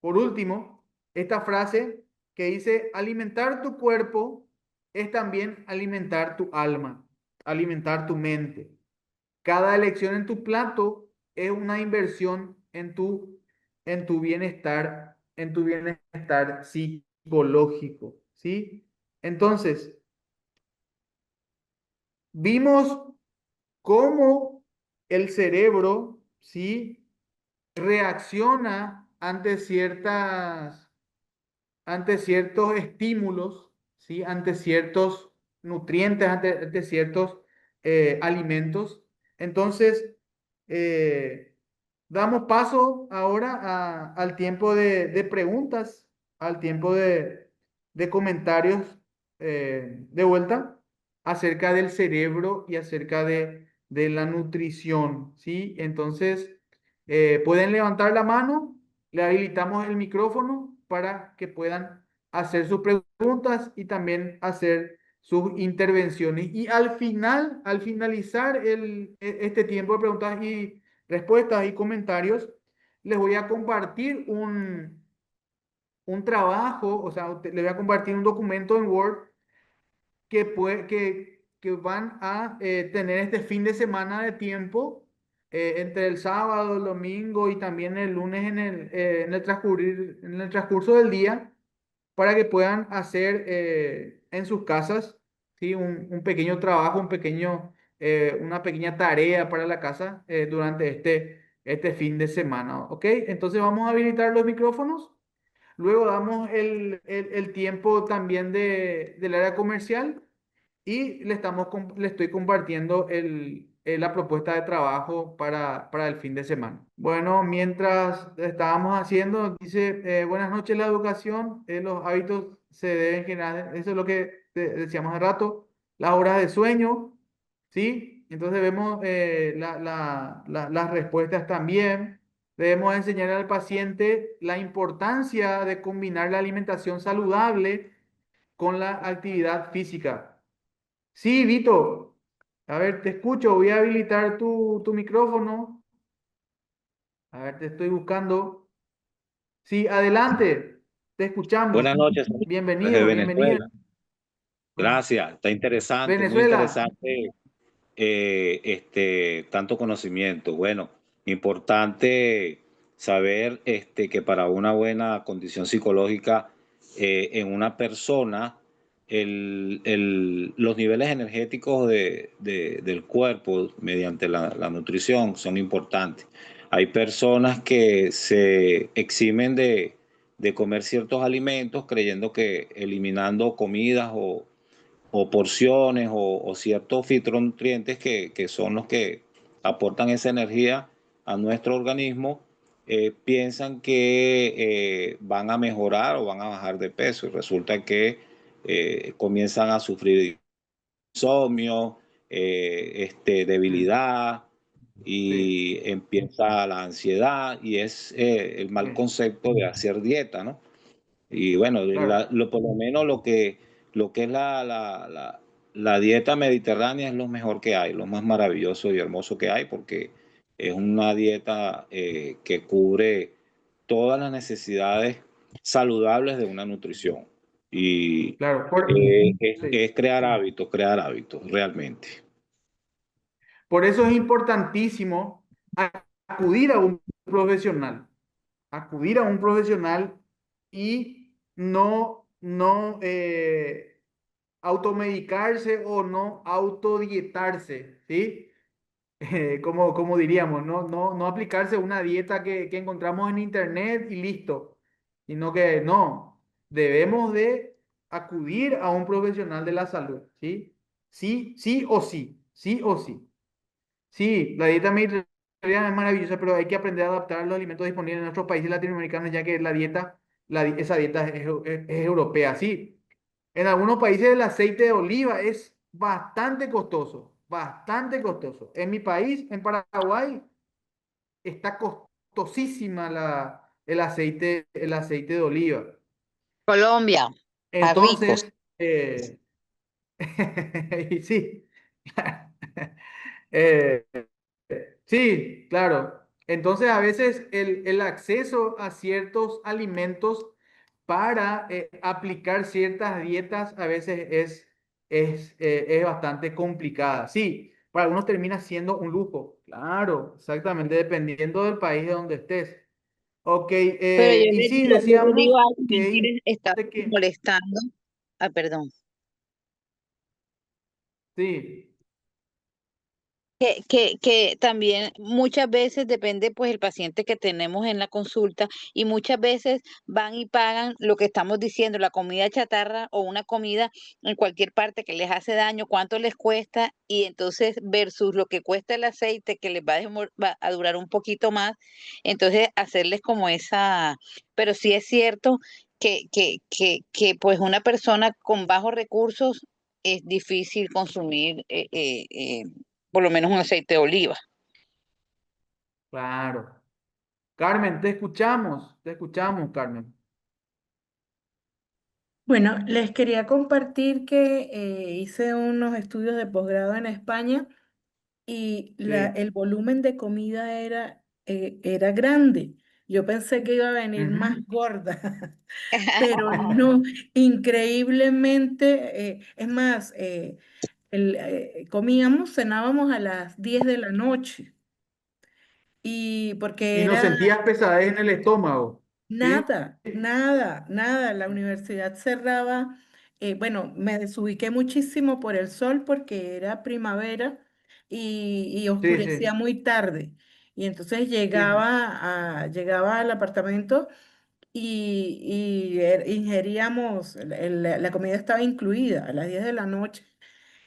por último, esta frase que dice, alimentar tu cuerpo es también alimentar tu alma, alimentar tu mente. Cada elección en tu plato es una inversión en tu bienestar psicológico, ¿sí? Entonces, vimos cómo el cerebro, ¿sí? Reacciona ante ciertos estímulos, ¿sí? Ante ciertos nutrientes, ante ciertos alimentos. Entonces, eh, damos paso ahora al tiempo de preguntas, al tiempo de comentarios de vuelta acerca del cerebro y acerca de la nutrición, ¿sí? Entonces, pueden levantar la mano, le habilitamos el micrófono para que puedan hacer sus preguntas y también hacer sus intervenciones. Y al finalizar este tiempo de preguntas y respuestas y comentarios, les voy a compartir un trabajo, o sea, les voy a compartir un documento en Word que van a tener este fin de semana de tiempo entre el sábado, el domingo y también el lunes en el transcurso del día para que puedan hacer en sus casas, ¿sí? Un pequeño trabajo, una pequeña tarea para la casa durante este fin de semana, ¿ok? Entonces vamos a habilitar los micrófonos. Luego damos el tiempo también del área comercial y le estoy compartiendo la propuesta de trabajo para el fin de semana. Bueno, mientras estábamos haciendo, dice, buenas noches, la educación, los hábitos se deben generar, eso es lo que decíamos hace rato, las horas de sueño, ¿sí? Entonces vemos las respuestas también. Debemos enseñar al paciente la importancia de combinar la alimentación saludable con la actividad física. Sí, Vito. A ver, te escucho. Voy a habilitar tu micrófono. A ver, te estoy buscando. Sí, adelante. Te escuchamos. Buenas noches, desde Bienvenido, bienvenida. Venezuela. Gracias, está interesante, muy Venezuela. interesante tanto conocimiento. Bueno, importante saber que para una buena condición psicológica en una persona, los niveles energéticos del cuerpo mediante la nutrición son importantes. Hay personas que se eximen de comer ciertos alimentos creyendo que eliminando comidas o porciones o ciertos fitonutrientes que son los que aportan esa energía a nuestro organismo, piensan que van a mejorar o van a bajar de peso. Y resulta que comienzan a sufrir insomnio, debilidad Sí, y empieza la ansiedad y es el mal sí, concepto de hacer dieta, ¿no? Y bueno, claro, por lo menos lo que es la dieta mediterránea es lo mejor que hay, lo más maravilloso y hermoso que hay, porque es una dieta que cubre todas las necesidades saludables de una nutrición. Y claro. Sí. es crear hábitos, realmente. Por eso es importantísimo acudir a un profesional, acudir a un profesional y no automedicarse o no autodietarse, ¿sí? Como diríamos, no aplicarse una dieta que encontramos en internet y listo, sino que no, debemos de acudir a un profesional de la salud, ¿sí? Sí, sí o sí, sí o sí. Sí, la dieta mediterránea es maravillosa, pero hay que aprender a adaptar a los alimentos disponibles en nuestros países latinoamericanos, ya que esa dieta es europea. Sí, en algunos países el aceite de oliva es bastante costoso, bastante costoso. En mi país, en Paraguay, está costosísima el aceite de oliva. Colombia, a ricos. Entonces, y sí. Eh, Sí, claro. Entonces, a veces el acceso a ciertos alimentos para aplicar ciertas dietas a veces es bastante complicada. Sí, para algunos termina siendo un lujo. Claro, exactamente, dependiendo del país de donde estés. Ok, Pero y sí, decíamos digo algo, que es está importante que, molestando. Ah, perdón. sí, Que también muchas veces depende pues el paciente que tenemos en la consulta y muchas veces van y pagan lo que estamos diciendo, la comida chatarra o una comida en cualquier parte que les hace daño, cuánto les cuesta y entonces versus lo que cuesta el aceite que les va a durar un poquito más, entonces hacerles como esa, pero sí es cierto que pues una persona con bajos recursos es difícil consumir por lo menos un aceite de oliva. claro. Carmen, te escuchamos, Carmen. Bueno, les quería compartir que hice unos estudios de posgrado en España y Sí. el volumen de comida era grande. Yo pensé que iba a venir más Ujú. gorda, pero no, increíblemente, es más, comíamos, cenábamos a las 10 de la noche y porque Y no era sentías pesadez en el estómago, ¿sí? nada, nada, nada. La universidad cerraba. Bueno, me desubiqué muchísimo por el sol porque era primavera y Sí, oscurecía sí, muy tarde. Y entonces sí. llegaba al apartamento y ingeríamos, la comida estaba incluida a las 10 de la noche.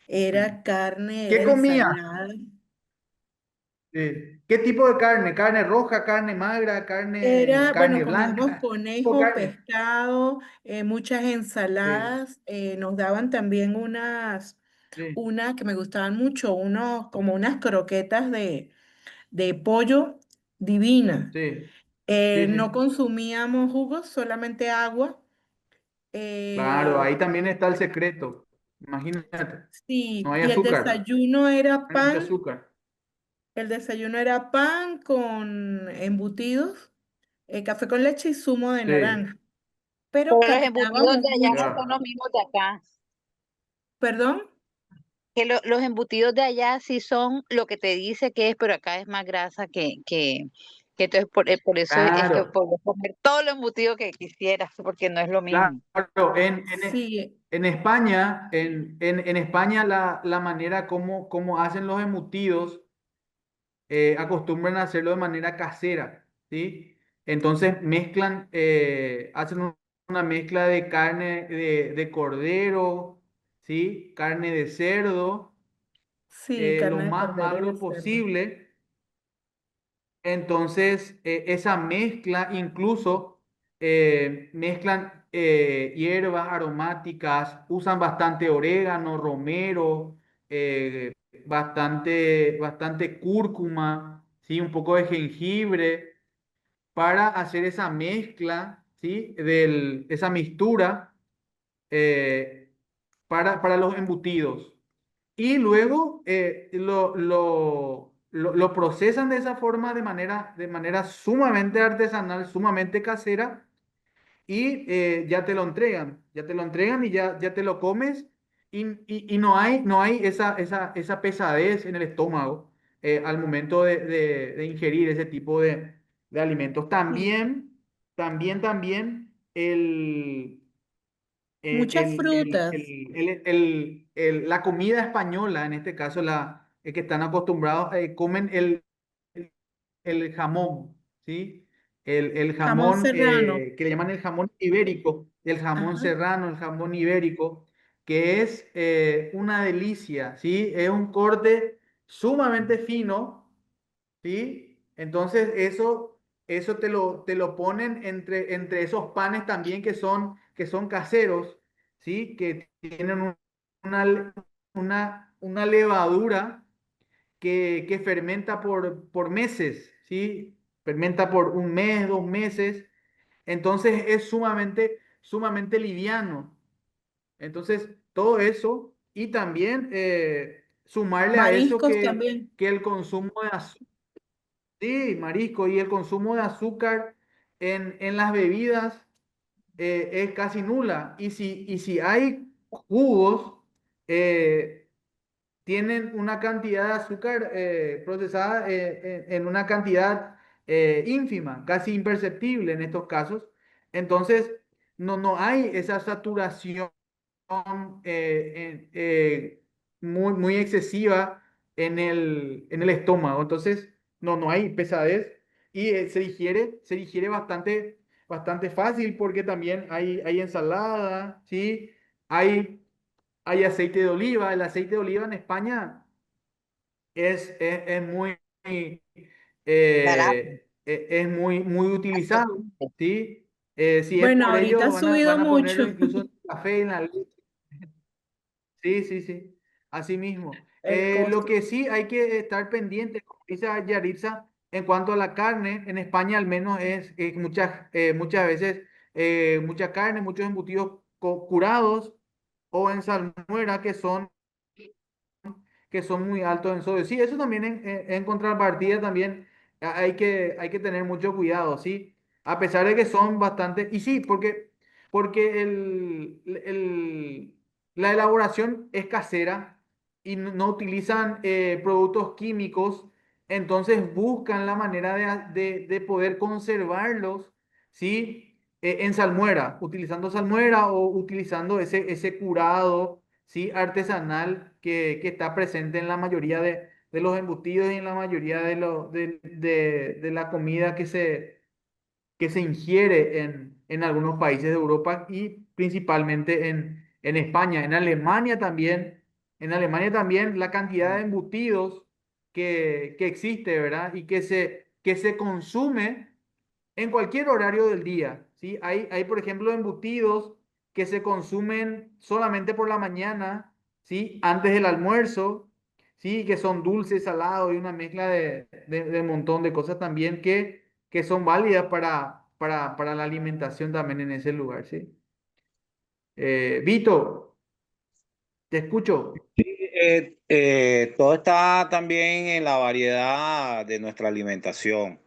Era carne, ¿Qué era comías? ensalada. ¿Qué tipo de carne? ¿Carne roja, carne magra, Era, bueno, carne comíamos blanca? ¿Qué tipo de conejo, carne? pescado, muchas Sí, ensaladas, nos daban también sí, unas que me gustaban mucho, como unas croquetas de pollo divinas. sí, sí, No sí. consumíamos jugos, solamente agua. Claro, eh, ahí también está el secreto. Imagínate, no sí, hay y azúcar, no hay mucho azúcar. el desayuno era pan con embutidos, café con leche y zumo de Sí, naranja. Pero Pero los embutidos caminábamos de allá no mucho. son ya. los mismos de acá. ¿Perdón? Que los embutidos de allá sí son lo que te dice que es, pero acá es más grasa que entonces por eso es que Claro, puedo comer todo lo embutido que quisieras, porque no es lo claro. mismo. Sí, En España, en España la manera como hacen los embutidos acostumbran a hacerlo de manera casera, ¿sí? Entonces hacen una mezcla de carne de cordero, ¿sí? Carne de cerdo, sí, lo carne de más cordero y de magro cerdo. posible. Entonces, esa mezcla incluso mezclan hierbas aromáticas, usan bastante orégano, romero, bastante cúrcuma, ¿sí? Un poco de jengibre para hacer esa mezcla, ¿sí? Esa mixtura eh, para los embutidos. Y luego lo procesan de esa forma de manera sumamente artesanal, sumamente casera y ya te lo entregan y ya te lo comes y no hay esa pesadez en el estómago al momento de ingerir ese tipo de alimentos. Sí. También Muchas frutas. la comida española, en este caso que están acostumbrados, comen el jamón, ¿sí? El Jamón jamón serrano. que le llaman el jamón ibérico, el jamón Ajá. serrano, el jamón ibérico, que es una delicia, ¿sí? Es un corte sumamente fino, ¿sí? Entonces eso te lo ponen entre esos panes también que son caseros, ¿sí? Que tienen una, una levadura que fermenta por meses, ¿sí? Fermenta por un mes, 2 meses. Entonces es sumamente liviano. Entonces, todo eso y también sumarle a eso Mariscos también. que el consumo de azúcar, sí, marisco y el consumo de azúcar en las bebidas es casi nula. Y si hay jugos, eh, tienen una cantidad de azúcar procesada en una cantidad ínfima, casi imperceptible en estos casos. Entonces, no hay esa saturación muy excesiva en el estómago. Entonces, no hay pesadez y se digiere bastante fácil porque también hay ensalada, ¿sí? Hay, hay aceite de oliva. El aceite de oliva en España es muy, Barato. muy utilizado, ¿sí? Si es Bueno, por ahorita ha ello, subido van a mucho ponerlo incluso en el café, en la leche. Sí, sí, sí, así mismo. el Lo costo. que sí hay que estar pendiente, como dice Yaritza, en cuanto a la carne, en España al menos es muchas veces mucha carne, muchos embutidos curados o en salmuera que son muy altos en sodio. Sí, eso también en contrapartida también hay que tener mucho cuidado, ¿sí? A pesar de que son bastante, y sí, porque la elaboración es casera y no utilizan productos químicos, entonces buscan la manera de poder conservarlos, ¿sí? En salmuera, utilizando salmuera o utilizando ese curado, ¿sí? Artesanal que está presente en la mayoría de los embutidos y en la mayoría de la comida que se ingiere en algunos países de Europa y principalmente en España. En Alemania también la cantidad de embutidos que existe, ¿verdad? Y que se consume en cualquier horario del día, ¿sí? Por ejemplo, embutidos que se consumen solamente por la mañana, ¿sí? Antes del almuerzo, ¿sí? Que son dulces, salados y una mezcla de un montón de cosas también que son válidas para la alimentación también en ese lugar, ¿sí? Vito, te escucho. Todo está también en la variedad de nuestra alimentación,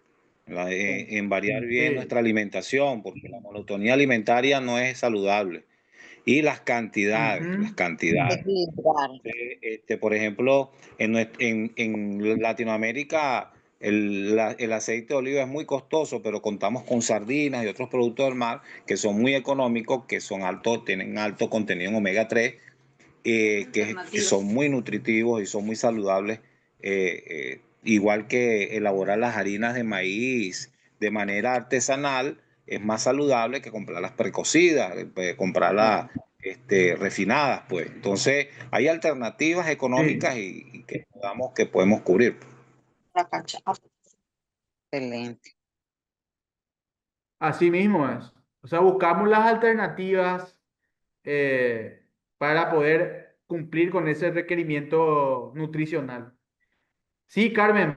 en variar bien Sí. nuestra alimentación, porque la monotonía alimentaria no es saludable. Y las Ujú. cantidades. Equilibrar. Por ejemplo, en Latinoamérica el aceite de oliva es muy costoso, pero contamos con sardinas y otros productos del mar que son muy económicos, que son altos, tienen alto contenido en omega 3 que son muy nutritivos y son muy saludables, igual que elaborar las harinas de maíz de manera artesanal es más saludable que comprarlas precocidas, comprarlas refinadas, pues. Entonces, hay alternativas económicas Sí, y que podemos cubrir. La cancha. Excelente. así mismo es. O sea, buscamos las alternativas para poder cumplir con ese requerimiento nutricional. Sí, Carmen,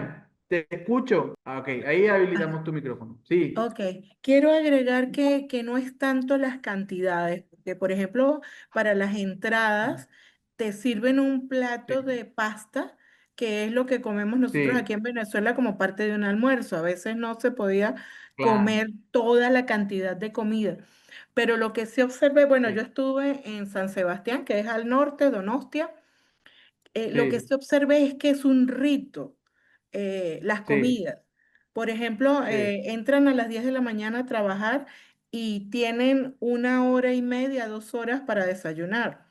te escucho. Ah, ok, ahí habilitamos tu micrófono. Sí, Ok, quiero agregar que no es tanto las cantidades, porque por ejemplo, para las entradas te sirven un plato sí, de pasta, que es lo que comemos nosotros aquí sí, en Venezuela como parte de un almuerzo. A veces no se podía claro, comer toda la cantidad de comida, pero lo que sí observé, bueno, yo sí, estuve en San Sebastián, que es al norte, Donostia. Lo que sí, se observa es que es un rito, las sí, comidas. Por ejemplo, sí, entran a las 10 de la mañana a trabajar y tienen 1 hora y media, 2 horas para desayunar.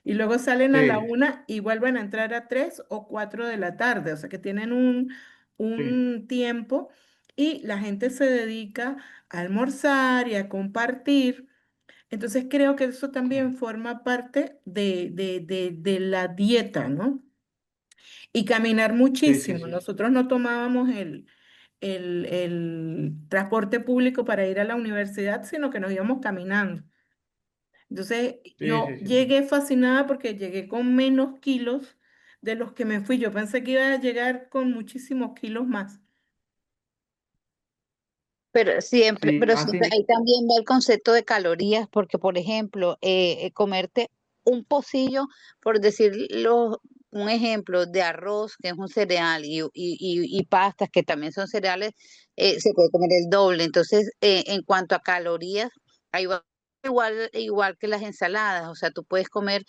Y luego salen a la sí, 1 y vuelven a entrar a 3 o 4 de la tarde. O sea que tienen un, sí, un tiempo y la gente se dedica a almorzar y a compartir. Entonces creo que eso también forma parte de la dieta, ¿no? Y caminar sí, sí, muchísimo. sí, Nosotros no tomábamos el transporte público para ir a la universidad, sino que nos íbamos caminando. Entonces sí, yo sí, sí, sí. llegué fascinada porque llegué con menos kilos de los que me fui. Yo pensé que iba a llegar con muchísimos kilos más. Sí, Pero así siempre mismo. ahí también va el concepto de calorías, porque por ejemplo, comerte un pocillo, por decirlo, un ejemplo de arroz, que es un cereal, y pastas, que también son cereales, se puede comer el doble. Entonces, en cuanto a calorías, ahí va igual que las ensaladas, o sea, tú puedes comer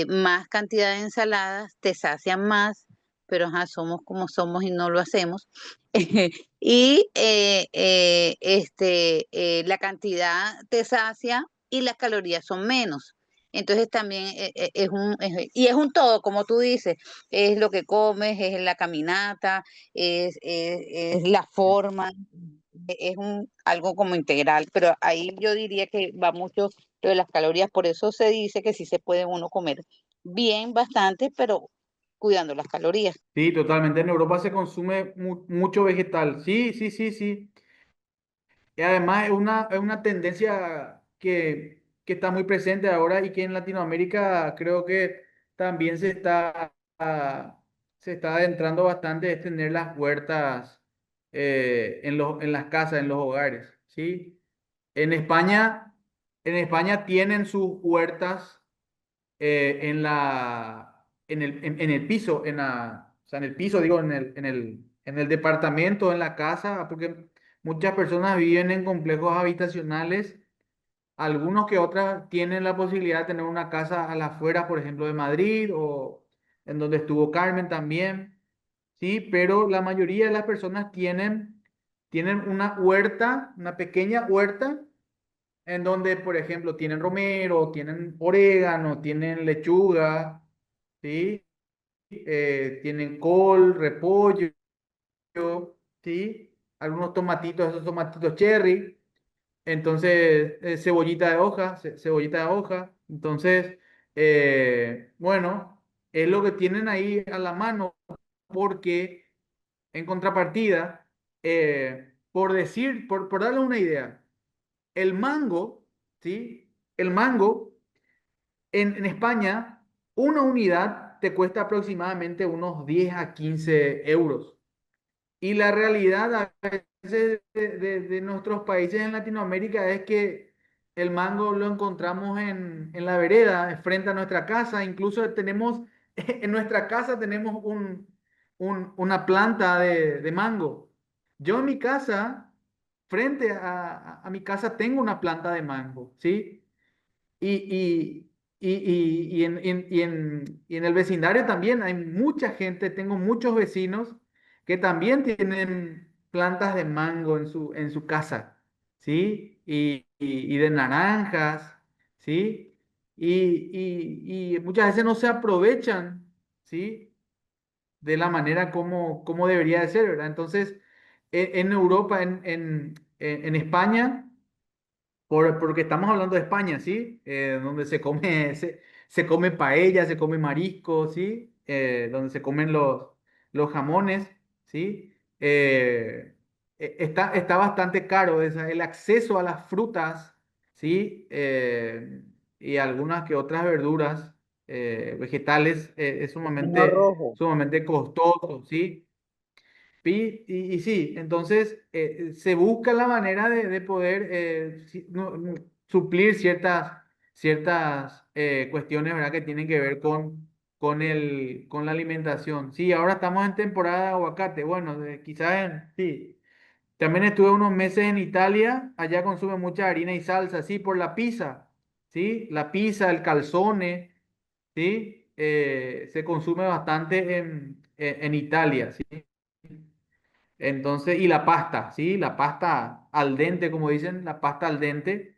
más cantidad de ensaladas, te sacian más, pero ajá, somos como somos y no lo hacemos. Y la cantidad te sacia y las calorías son menos. Entonces también y es un todo, como tú dices, es lo que comes, es la caminata, es la forma, es algo como integral, pero ahí yo diría que va mucho lo de las calorías, por eso se dice que sí se puede uno comer bien, bastante, pero cuidando las calorías. Sí, totalmente. En Europa se consume mucho vegetal. Sí, sí, sí, sí. Y además es una tendencia que está muy presente ahora y que en Latinoamérica creo que también se está adentrando bastante, es tener las huertas en las casas, en los hogares, ¿sí? En España, en España tienen sus huertas en el piso, o sea, en el piso, digo, en el departamento, en la casa, porque muchas personas viven en complejos habitacionales, algunos que otras tienen la posibilidad de tener una casa a las afueras, por ejemplo, de Madrid o en donde estuvo Carmen también, sí, pero la mayoría de las personas tienen una huerta, una pequeña huerta en donde, por ejemplo, tienen romero, tienen orégano, tienen lechuga, ¿sí? Tienen col, repollo, ¿sí? Algunos tomatitos, esos tomatitos cherry, entonces cebollita de hoja, cebollita de hoja, entonces, bueno, es lo que tienen ahí a la mano, porque en contrapartida, por darle una idea, el mango, ¿sí? El mango en España, una unidad te cuesta aproximadamente unos 10 a 15 euros. Y la realidad a veces de nuestros países en Latinoamérica es que el mango lo encontramos en la vereda, frente a nuestra casa. Incluso tenemos, en nuestra casa tenemos una planta de mango. Yo en mi casa, frente a mi casa, tengo una planta de mango, ¿sí? Y, y en el vecindario también hay mucha gente, tengo muchos vecinos que también tienen plantas de mango en su casa, ¿sí? Y de naranjas, ¿sí? Y muchas veces no se aprovechan, ¿sí? De la manera como debería de ser, ¿verdad? Entonces, en Europa, en España, porque estamos hablando de España, ¿sí? Donde se come paella, se come marisco, ¿sí? Donde se comen los jamones, ¿sí? está bastante caro el acceso a las frutas, ¿sí? Y algunas que otras verduras, vegetales, es Vino rojo. sumamente costoso, ¿sí? Y sí, entonces se busca la manera de poder suplir ciertas cuestiones, ¿verdad? Que tienen que ver con la alimentación. Sí, ahora estamos en temporada de aguacate. Bueno, sí. También estuve unos meses en Italia, allá consume mucha harina y salsa, sí, por la pizza, sí, la pizza, el calzone, sí, se consume bastante en Italia, sí. Entonces, y la pasta, ¿sí? La pasta al dente, como dicen, la pasta al dente,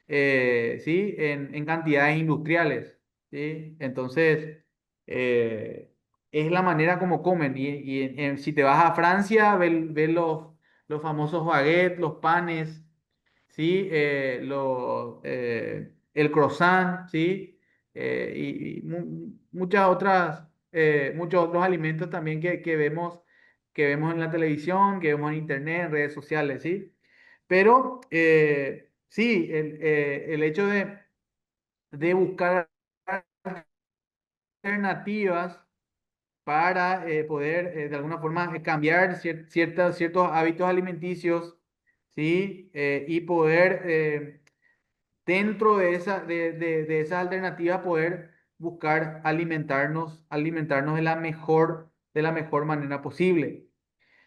¿sí? En cantidades industriales, ¿sí? Entonces, eh, es la manera como comen. Si te vas a Francia, ves los famosos baguettes, los panes, ¿sí? El croissant, ¿sí? Muchas otras, muchos otros alimentos también que vemos en la televisión, que vemos en internet, en redes sociales, ¿sí? Pero sí, el hecho de buscar alternativas para poder de alguna forma cambiar ciertos hábitos alimenticios, ¿sí? Y poder dentro de esa alternativa poder buscar alimentarnos de la mejor manera posible.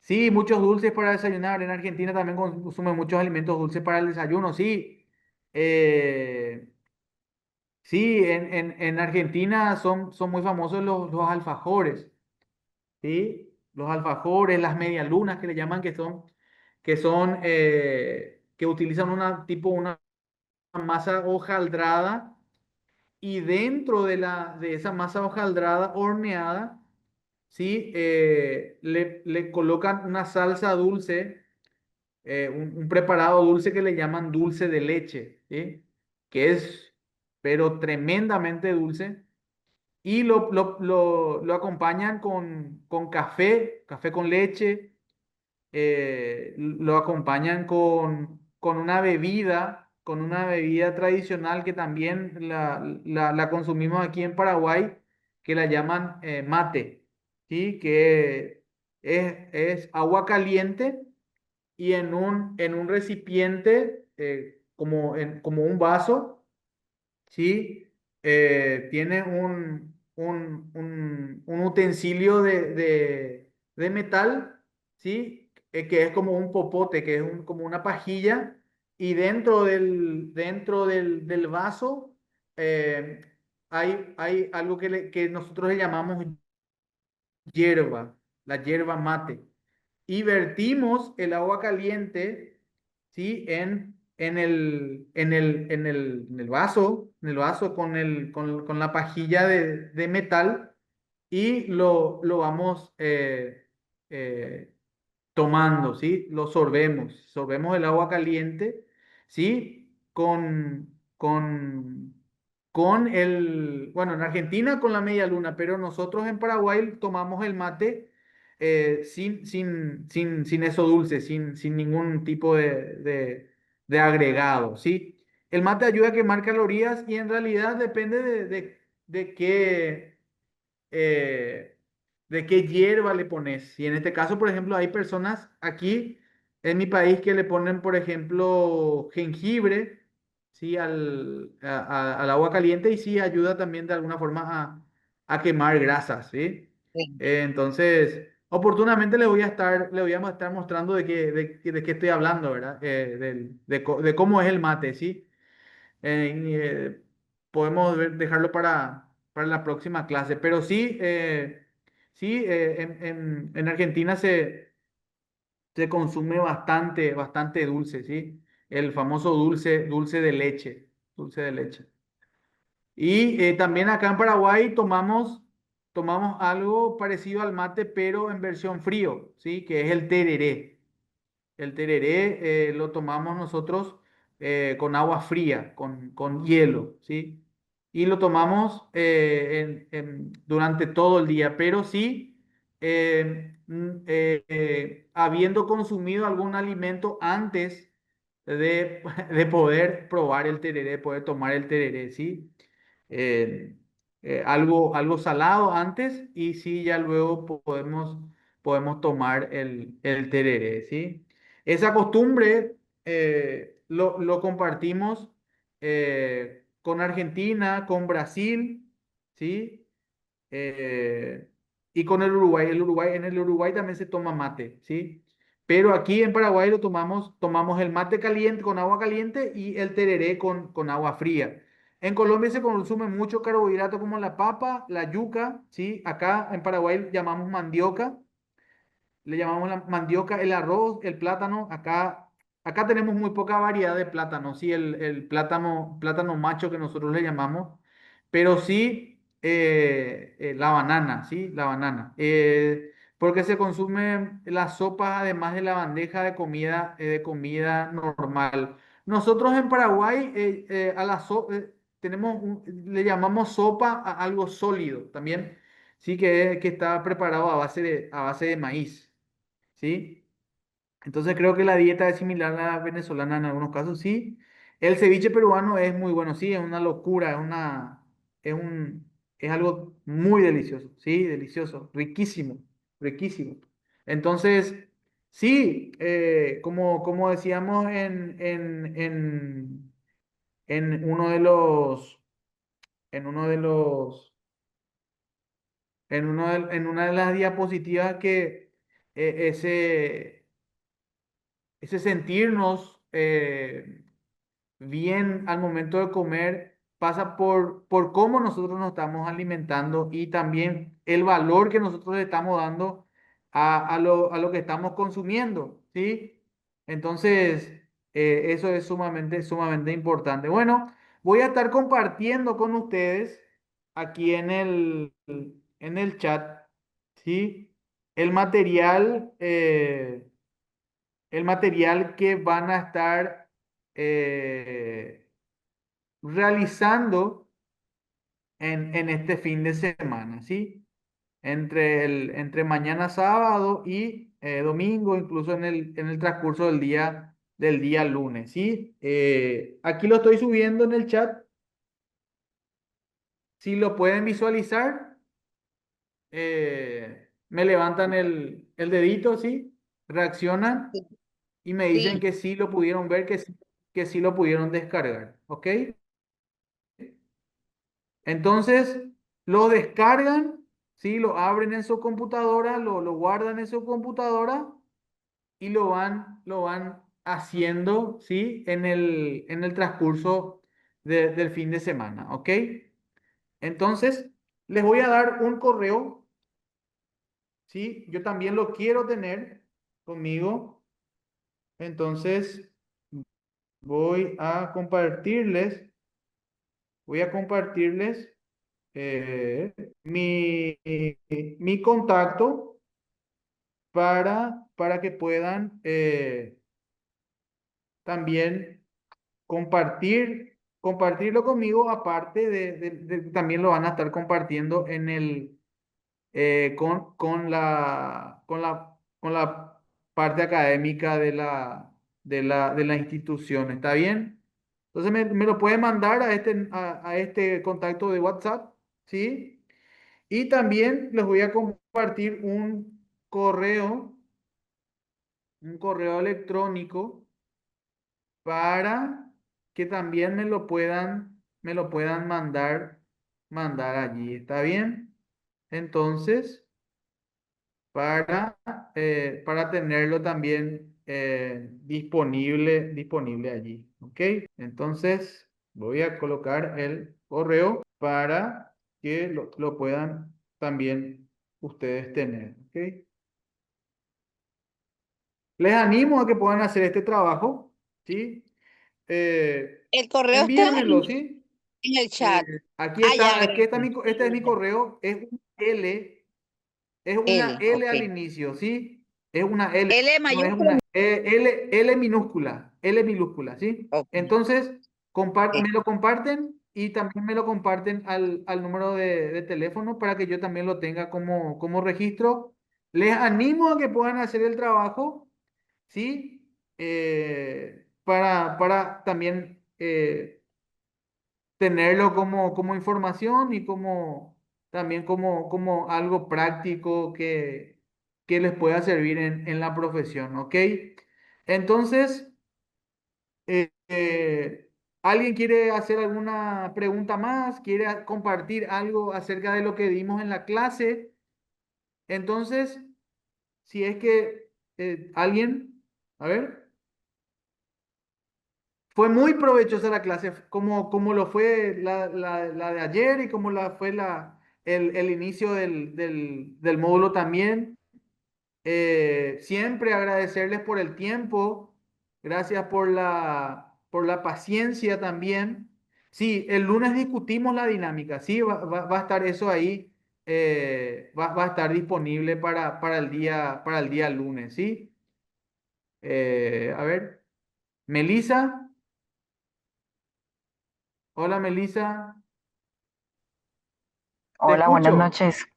Sí, muchos dulces para desayunar. En Argentina también consumen muchos alimentos dulces para el desayuno. Sí, Eh, sí, en Argentina son muy famosos los alfajores. ¿Sí? Los alfajores, las medialunas que le llaman, que utilizan una masa hojaldrada y dentro de esa masa hojaldrada horneada, ¿sí? Le colocan una salsa dulce, un preparado dulce que le llaman dulce de leche, ¿sí? Que es, pero tremendamente dulce. Y lo acompañan con café con leche, lo acompañan con una bebida tradicional que también la consumimos aquí en Paraguay, que la llaman mate, ¿sí? Que es agua caliente y en un recipiente, como un vaso, ¿sí? Tiene un utensilio de metal, ¿sí? Que es como un popote, que es como una pajilla, y dentro del vaso eh, hay algo que nosotros le llamamos hierba, la hierba mate, y vertimos el agua caliente, ¿sí? En el vaso con la pajilla de metal y lo vamos eh, tomando, ¿sí? Lo sorbemos el agua caliente, ¿sí? Bueno, en Argentina con la media luna, pero nosotros en Paraguay tomamos el mate sin eso dulce, sin ningún tipo de agregado, ¿sí? El mate ayuda a quemar calorías y en realidad depende de qué eh, de qué hierba le pones. Y en este caso, por ejemplo, hay personas aquí en mi país que le ponen, por ejemplo, jengibre, ¿sí? Al agua caliente y sí ayuda también de alguna forma a quemar grasas, ¿sí? Sí. Entonces, oportunamente le voy a estar mostrando de qué estoy hablando, ¿verdad? De cómo es el mate, ¿sí? Podemos dejarlo para la próxima clase. Pero sí, sí en Argentina se consume bastante dulce, ¿sí? El famoso dulce de leche, dulce de leche. Y también acá en Paraguay tomamos algo parecido al mate, pero en versión frío, ¿sí? Que es el tereré. El tereré lo tomamos nosotros con agua fría, con hielo, ¿sí? Y lo tomamos durante todo el día, pero sí habiendo consumido algún alimento antes de, de poder probar el tereré, poder tomar el tereré, ¿sí? Eh, algo salado antes y sí, ya luego podemos tomar el tereré, ¿sí? Esa costumbre lo compartimos con Argentina, con Brasil, ¿sí? Eh, y con el Uruguay. En el Uruguay también se toma mate, ¿sí? Pero aquí en Paraguay tomamos el mate caliente con agua caliente y el tereré con agua fría. En Colombia se consume mucho carbohidrato como la papa, la yuca, ¿sí? Acá en Paraguay llamamos mandioca, le llamamos la mandioca, el arroz, el plátano. Acá tenemos muy poca variedad de plátanos, sí, el plátano macho que nosotros le llamamos, pero sí la banana, sí, la banana. Porque se consume la sopa además de la bandeja de comida normal. Nosotros en Paraguay le llamamos sopa a algo sólido también, sí, que está preparado a base de maíz. ¿Sí? Entonces creo que la dieta es similar a la venezolana en algunos casos, sí. El ceviche peruano es muy bueno, sí, es una locura, es algo muy delicioso, sí, delicioso, riquísimo, riquísimo. Entonces, sí, como decíamos en uno de los, en uno de los, en una de las diapositivas que ese sentirnos bien al momento de comer pasa por cómo nosotros nos estamos alimentando y también el valor que nosotros le estamos dando a lo que estamos consumiendo, ¿sí? Entonces, eso es sumamente, sumamente importante. Bueno, voy a estar compartiendo con ustedes aquí en el chat, ¿sí? El material. El material que van a estar realizando en este fin de semana, ¿sí? Entre mañana sábado y domingo, incluso en el transcurso del día lunes, ¿sí? Aquí lo estoy subiendo en el chat. Si lo pueden visualizar, me levantan el dedito, ¿sí? Reaccionan y me dicen Sí, que sí lo pudieron ver, que sí lo pudieron descargar, ¿ok? Entonces, lo descargan, ¿sí? Lo abren en su computadora, lo guardan en su computadora y lo van haciendo, ¿sí? En el transcurso del fin de semana, ¿ok? Entonces, les voy a dar un correo, ¿sí? Yo también lo quiero tener conmigo. Entonces, voy a compartirles, voy a compartirles eh, mi contacto para que puedan también compartirlo conmigo, aparte también lo van a estar compartiendo con la parte académica de la institución. ¿Está bien? Entonces me lo pueden mandar a este contacto de WhatsApp, ¿sí? Y también les voy a compartir correo, un correo electrónico para que también me lo puedan mandar allí. ¿Está bien? Entonces, para tenerlo también disponible allí. ¿Ok? Entonces, voy a colocar el correo para que lo puedan también ustedes tener. ¿Ok? Les animo a que puedan hacer este trabajo, ¿sí? el correo está Envíenmelo, ¿sí? en el Eh, chat. aquí Ah, ya está, veo. este es mi correo, es una L, L ok. al inicio, ¿sí? Es una L, L no es mayúscula. una L minúscula, ¿sí? Ok. Entonces, me lo comparten y también me lo comparten al número de teléfono para que yo también lo tenga como registro Les animo a que puedan hacer el trabajo, ¿sí? Para también tenerlo como información y también como algo práctico que les pueda servir en la profesión, ¿ok? Entonces, ¿alguien quiere hacer alguna pregunta más? ¿Quiere compartir algo acerca de lo que vimos en la clase? Entonces, si es que alguien, a ver, fue muy provechosa la clase, como lo fue la de ayer y como fue el inicio del módulo también. Siempre agradecerles por el tiempo, gracias por la paciencia también. Sí, el lunes discutimos la dinámica, sí, va a estar eso ahí, va a estar disponible para el día lunes, ¿sí? A ver, Melissa, hola Melissa, te Hola, buenas escucho. noches.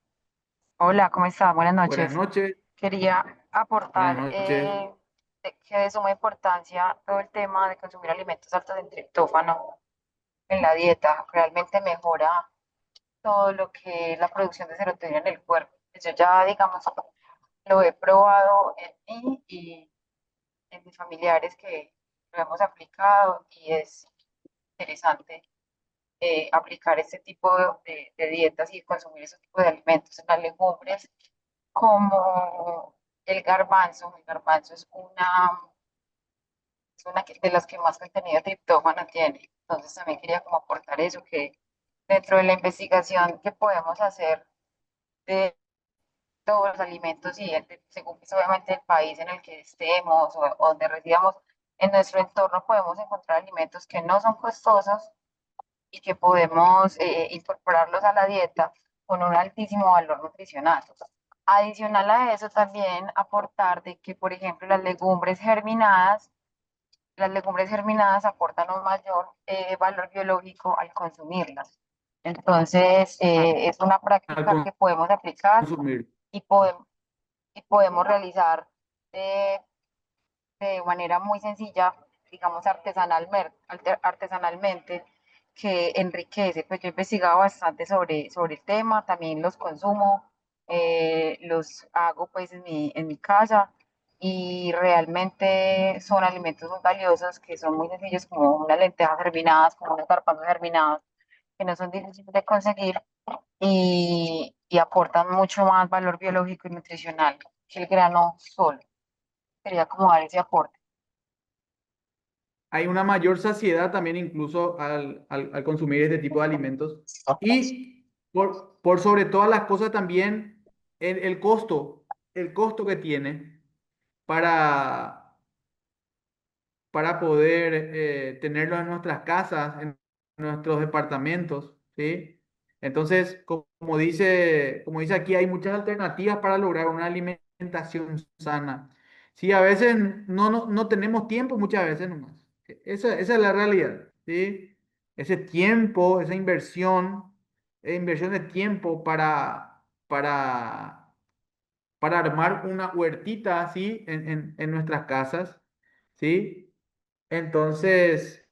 Hola, ¿cómo está? Buenas Buenas noches. noches, Quería buenas aportar noches. que de suma importancia todo el tema de consumir alimentos altos en triptófano en la dieta. Realmente mejora todo lo que es la producción de serotonina en el cuerpo. Yo ya, digamos, lo he probado en mí y en mis familiares que lo hemos aplicado y es interesante aplicar este tipo de dietas y consumir ese tipo de alimentos en las legumbres como el garbanzo. El garbanzo es una de las que más contenido de triptófano tiene. Entonces también quería como aportar eso, que dentro de la investigación que podemos hacer de todos los alimentos y según pues, obviamente el país en el que estemos o donde residamos, en nuestro entorno podemos encontrar alimentos que no son costosos y que podemos incorporarlos a la dieta con un altísimo valor nutricional. Adicional a eso, también aportar de que, por ejemplo, las legumbres germinadas aportan un mayor valor biológico al consumirlas. Entonces, es una Al práctica que podemos aplicar consumir. y podemos realizar de, de manera muy sencilla, digamos artesanalmente, que enriquece. Pues yo he investigado bastante sobre el tema, también los consumo, los hago pues en mi casa y realmente son alimentos muy valiosos que son muy sencillos como unas lentejas germinadas, como unos garbanzos germinados, que no son difíciles de conseguir y aportan mucho más valor biológico y nutricional que el grano solo. Quería como dar ese aporte. Hay una mayor saciedad también incluso al consumir este tipo de alimentos. Y por sobre todas las cosas también el costo que tiene para, para poder tenerlo en nuestras casas, en nuestros departamentos, ¿sí? Entonces, como dice aquí, hay muchas alternativas para lograr una alimentación sana. Sí, a veces no tenemos tiempo, muchas veces nomás. Esa es la realidad, ¿sí? Ese tiempo, esa inversión de tiempo para armar una huertita así en nuestras casas, ¿sí? Entonces,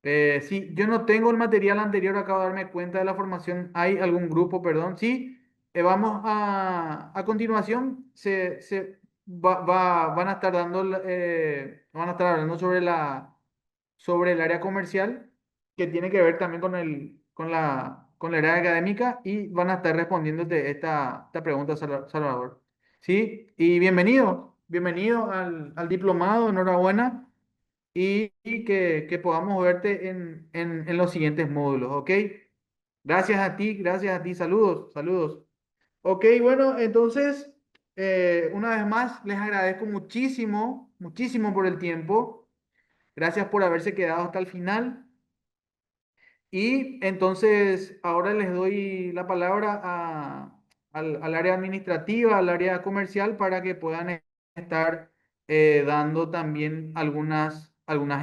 sí, yo no tengo el material anterior, acabo de darme cuenta de la formación. ¿Hay algún grupo, perdón? Sí, vamos a continuación, van a estar hablando sobre el área comercial, que tiene que ver también con el área académica, y van a estar respondiéndote esta pregunta, Salvador. Sí, y bienvenido al diplomado, enhorabuena y que podamos verte en los siguientes módulos, ¿ok? Gracias a ti, saludos, saludos. Ok, bueno, entonces, una vez más, les agradezco muchísimo, muchísimo por el tiempo. Gracias por haberse quedado hasta el final. Y entonces, ahora les doy la palabra al área administrativa, al área comercial, para que puedan estar dando también algunas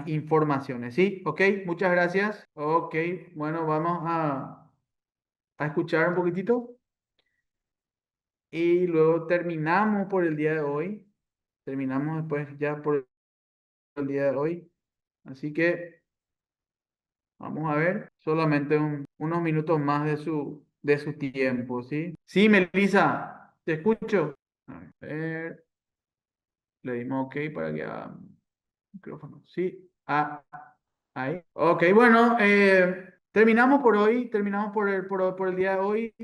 informaciones. ¿Sí? Ok, muchas gracias. Ok, bueno, vamos a escuchar un poquitito. Y luego terminamos por el día de hoy. Terminamos después ya por el día de hoy. Así que vamos a ver, solamente unos minutos más de su tiempo, ¿sí? Sí, Melissa, te escucho. A ver, le dimos OK para que haga micrófono. Sí, ahí. OK, bueno, terminamos por hoy, terminamos por el día de hoy.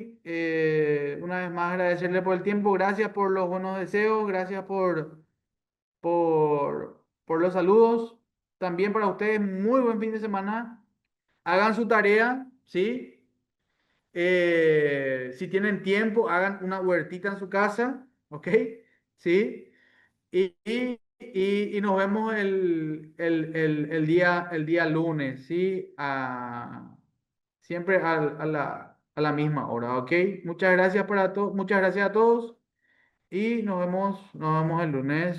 Una vez más agradecerle por el tiempo, gracias por los buenos deseos, gracias por los saludos. También para ustedes, muy buen fin de semana. Hagan su tarea, ¿sí? Si tienen tiempo, hagan una huertita en su casa, ¿ok? ¿Sí? Y nos vemos el día lunes, ¿sí? Siempre a la misma hora, ¿ok? Muchas gracias muchas gracias a todos y nos vemos el lunes.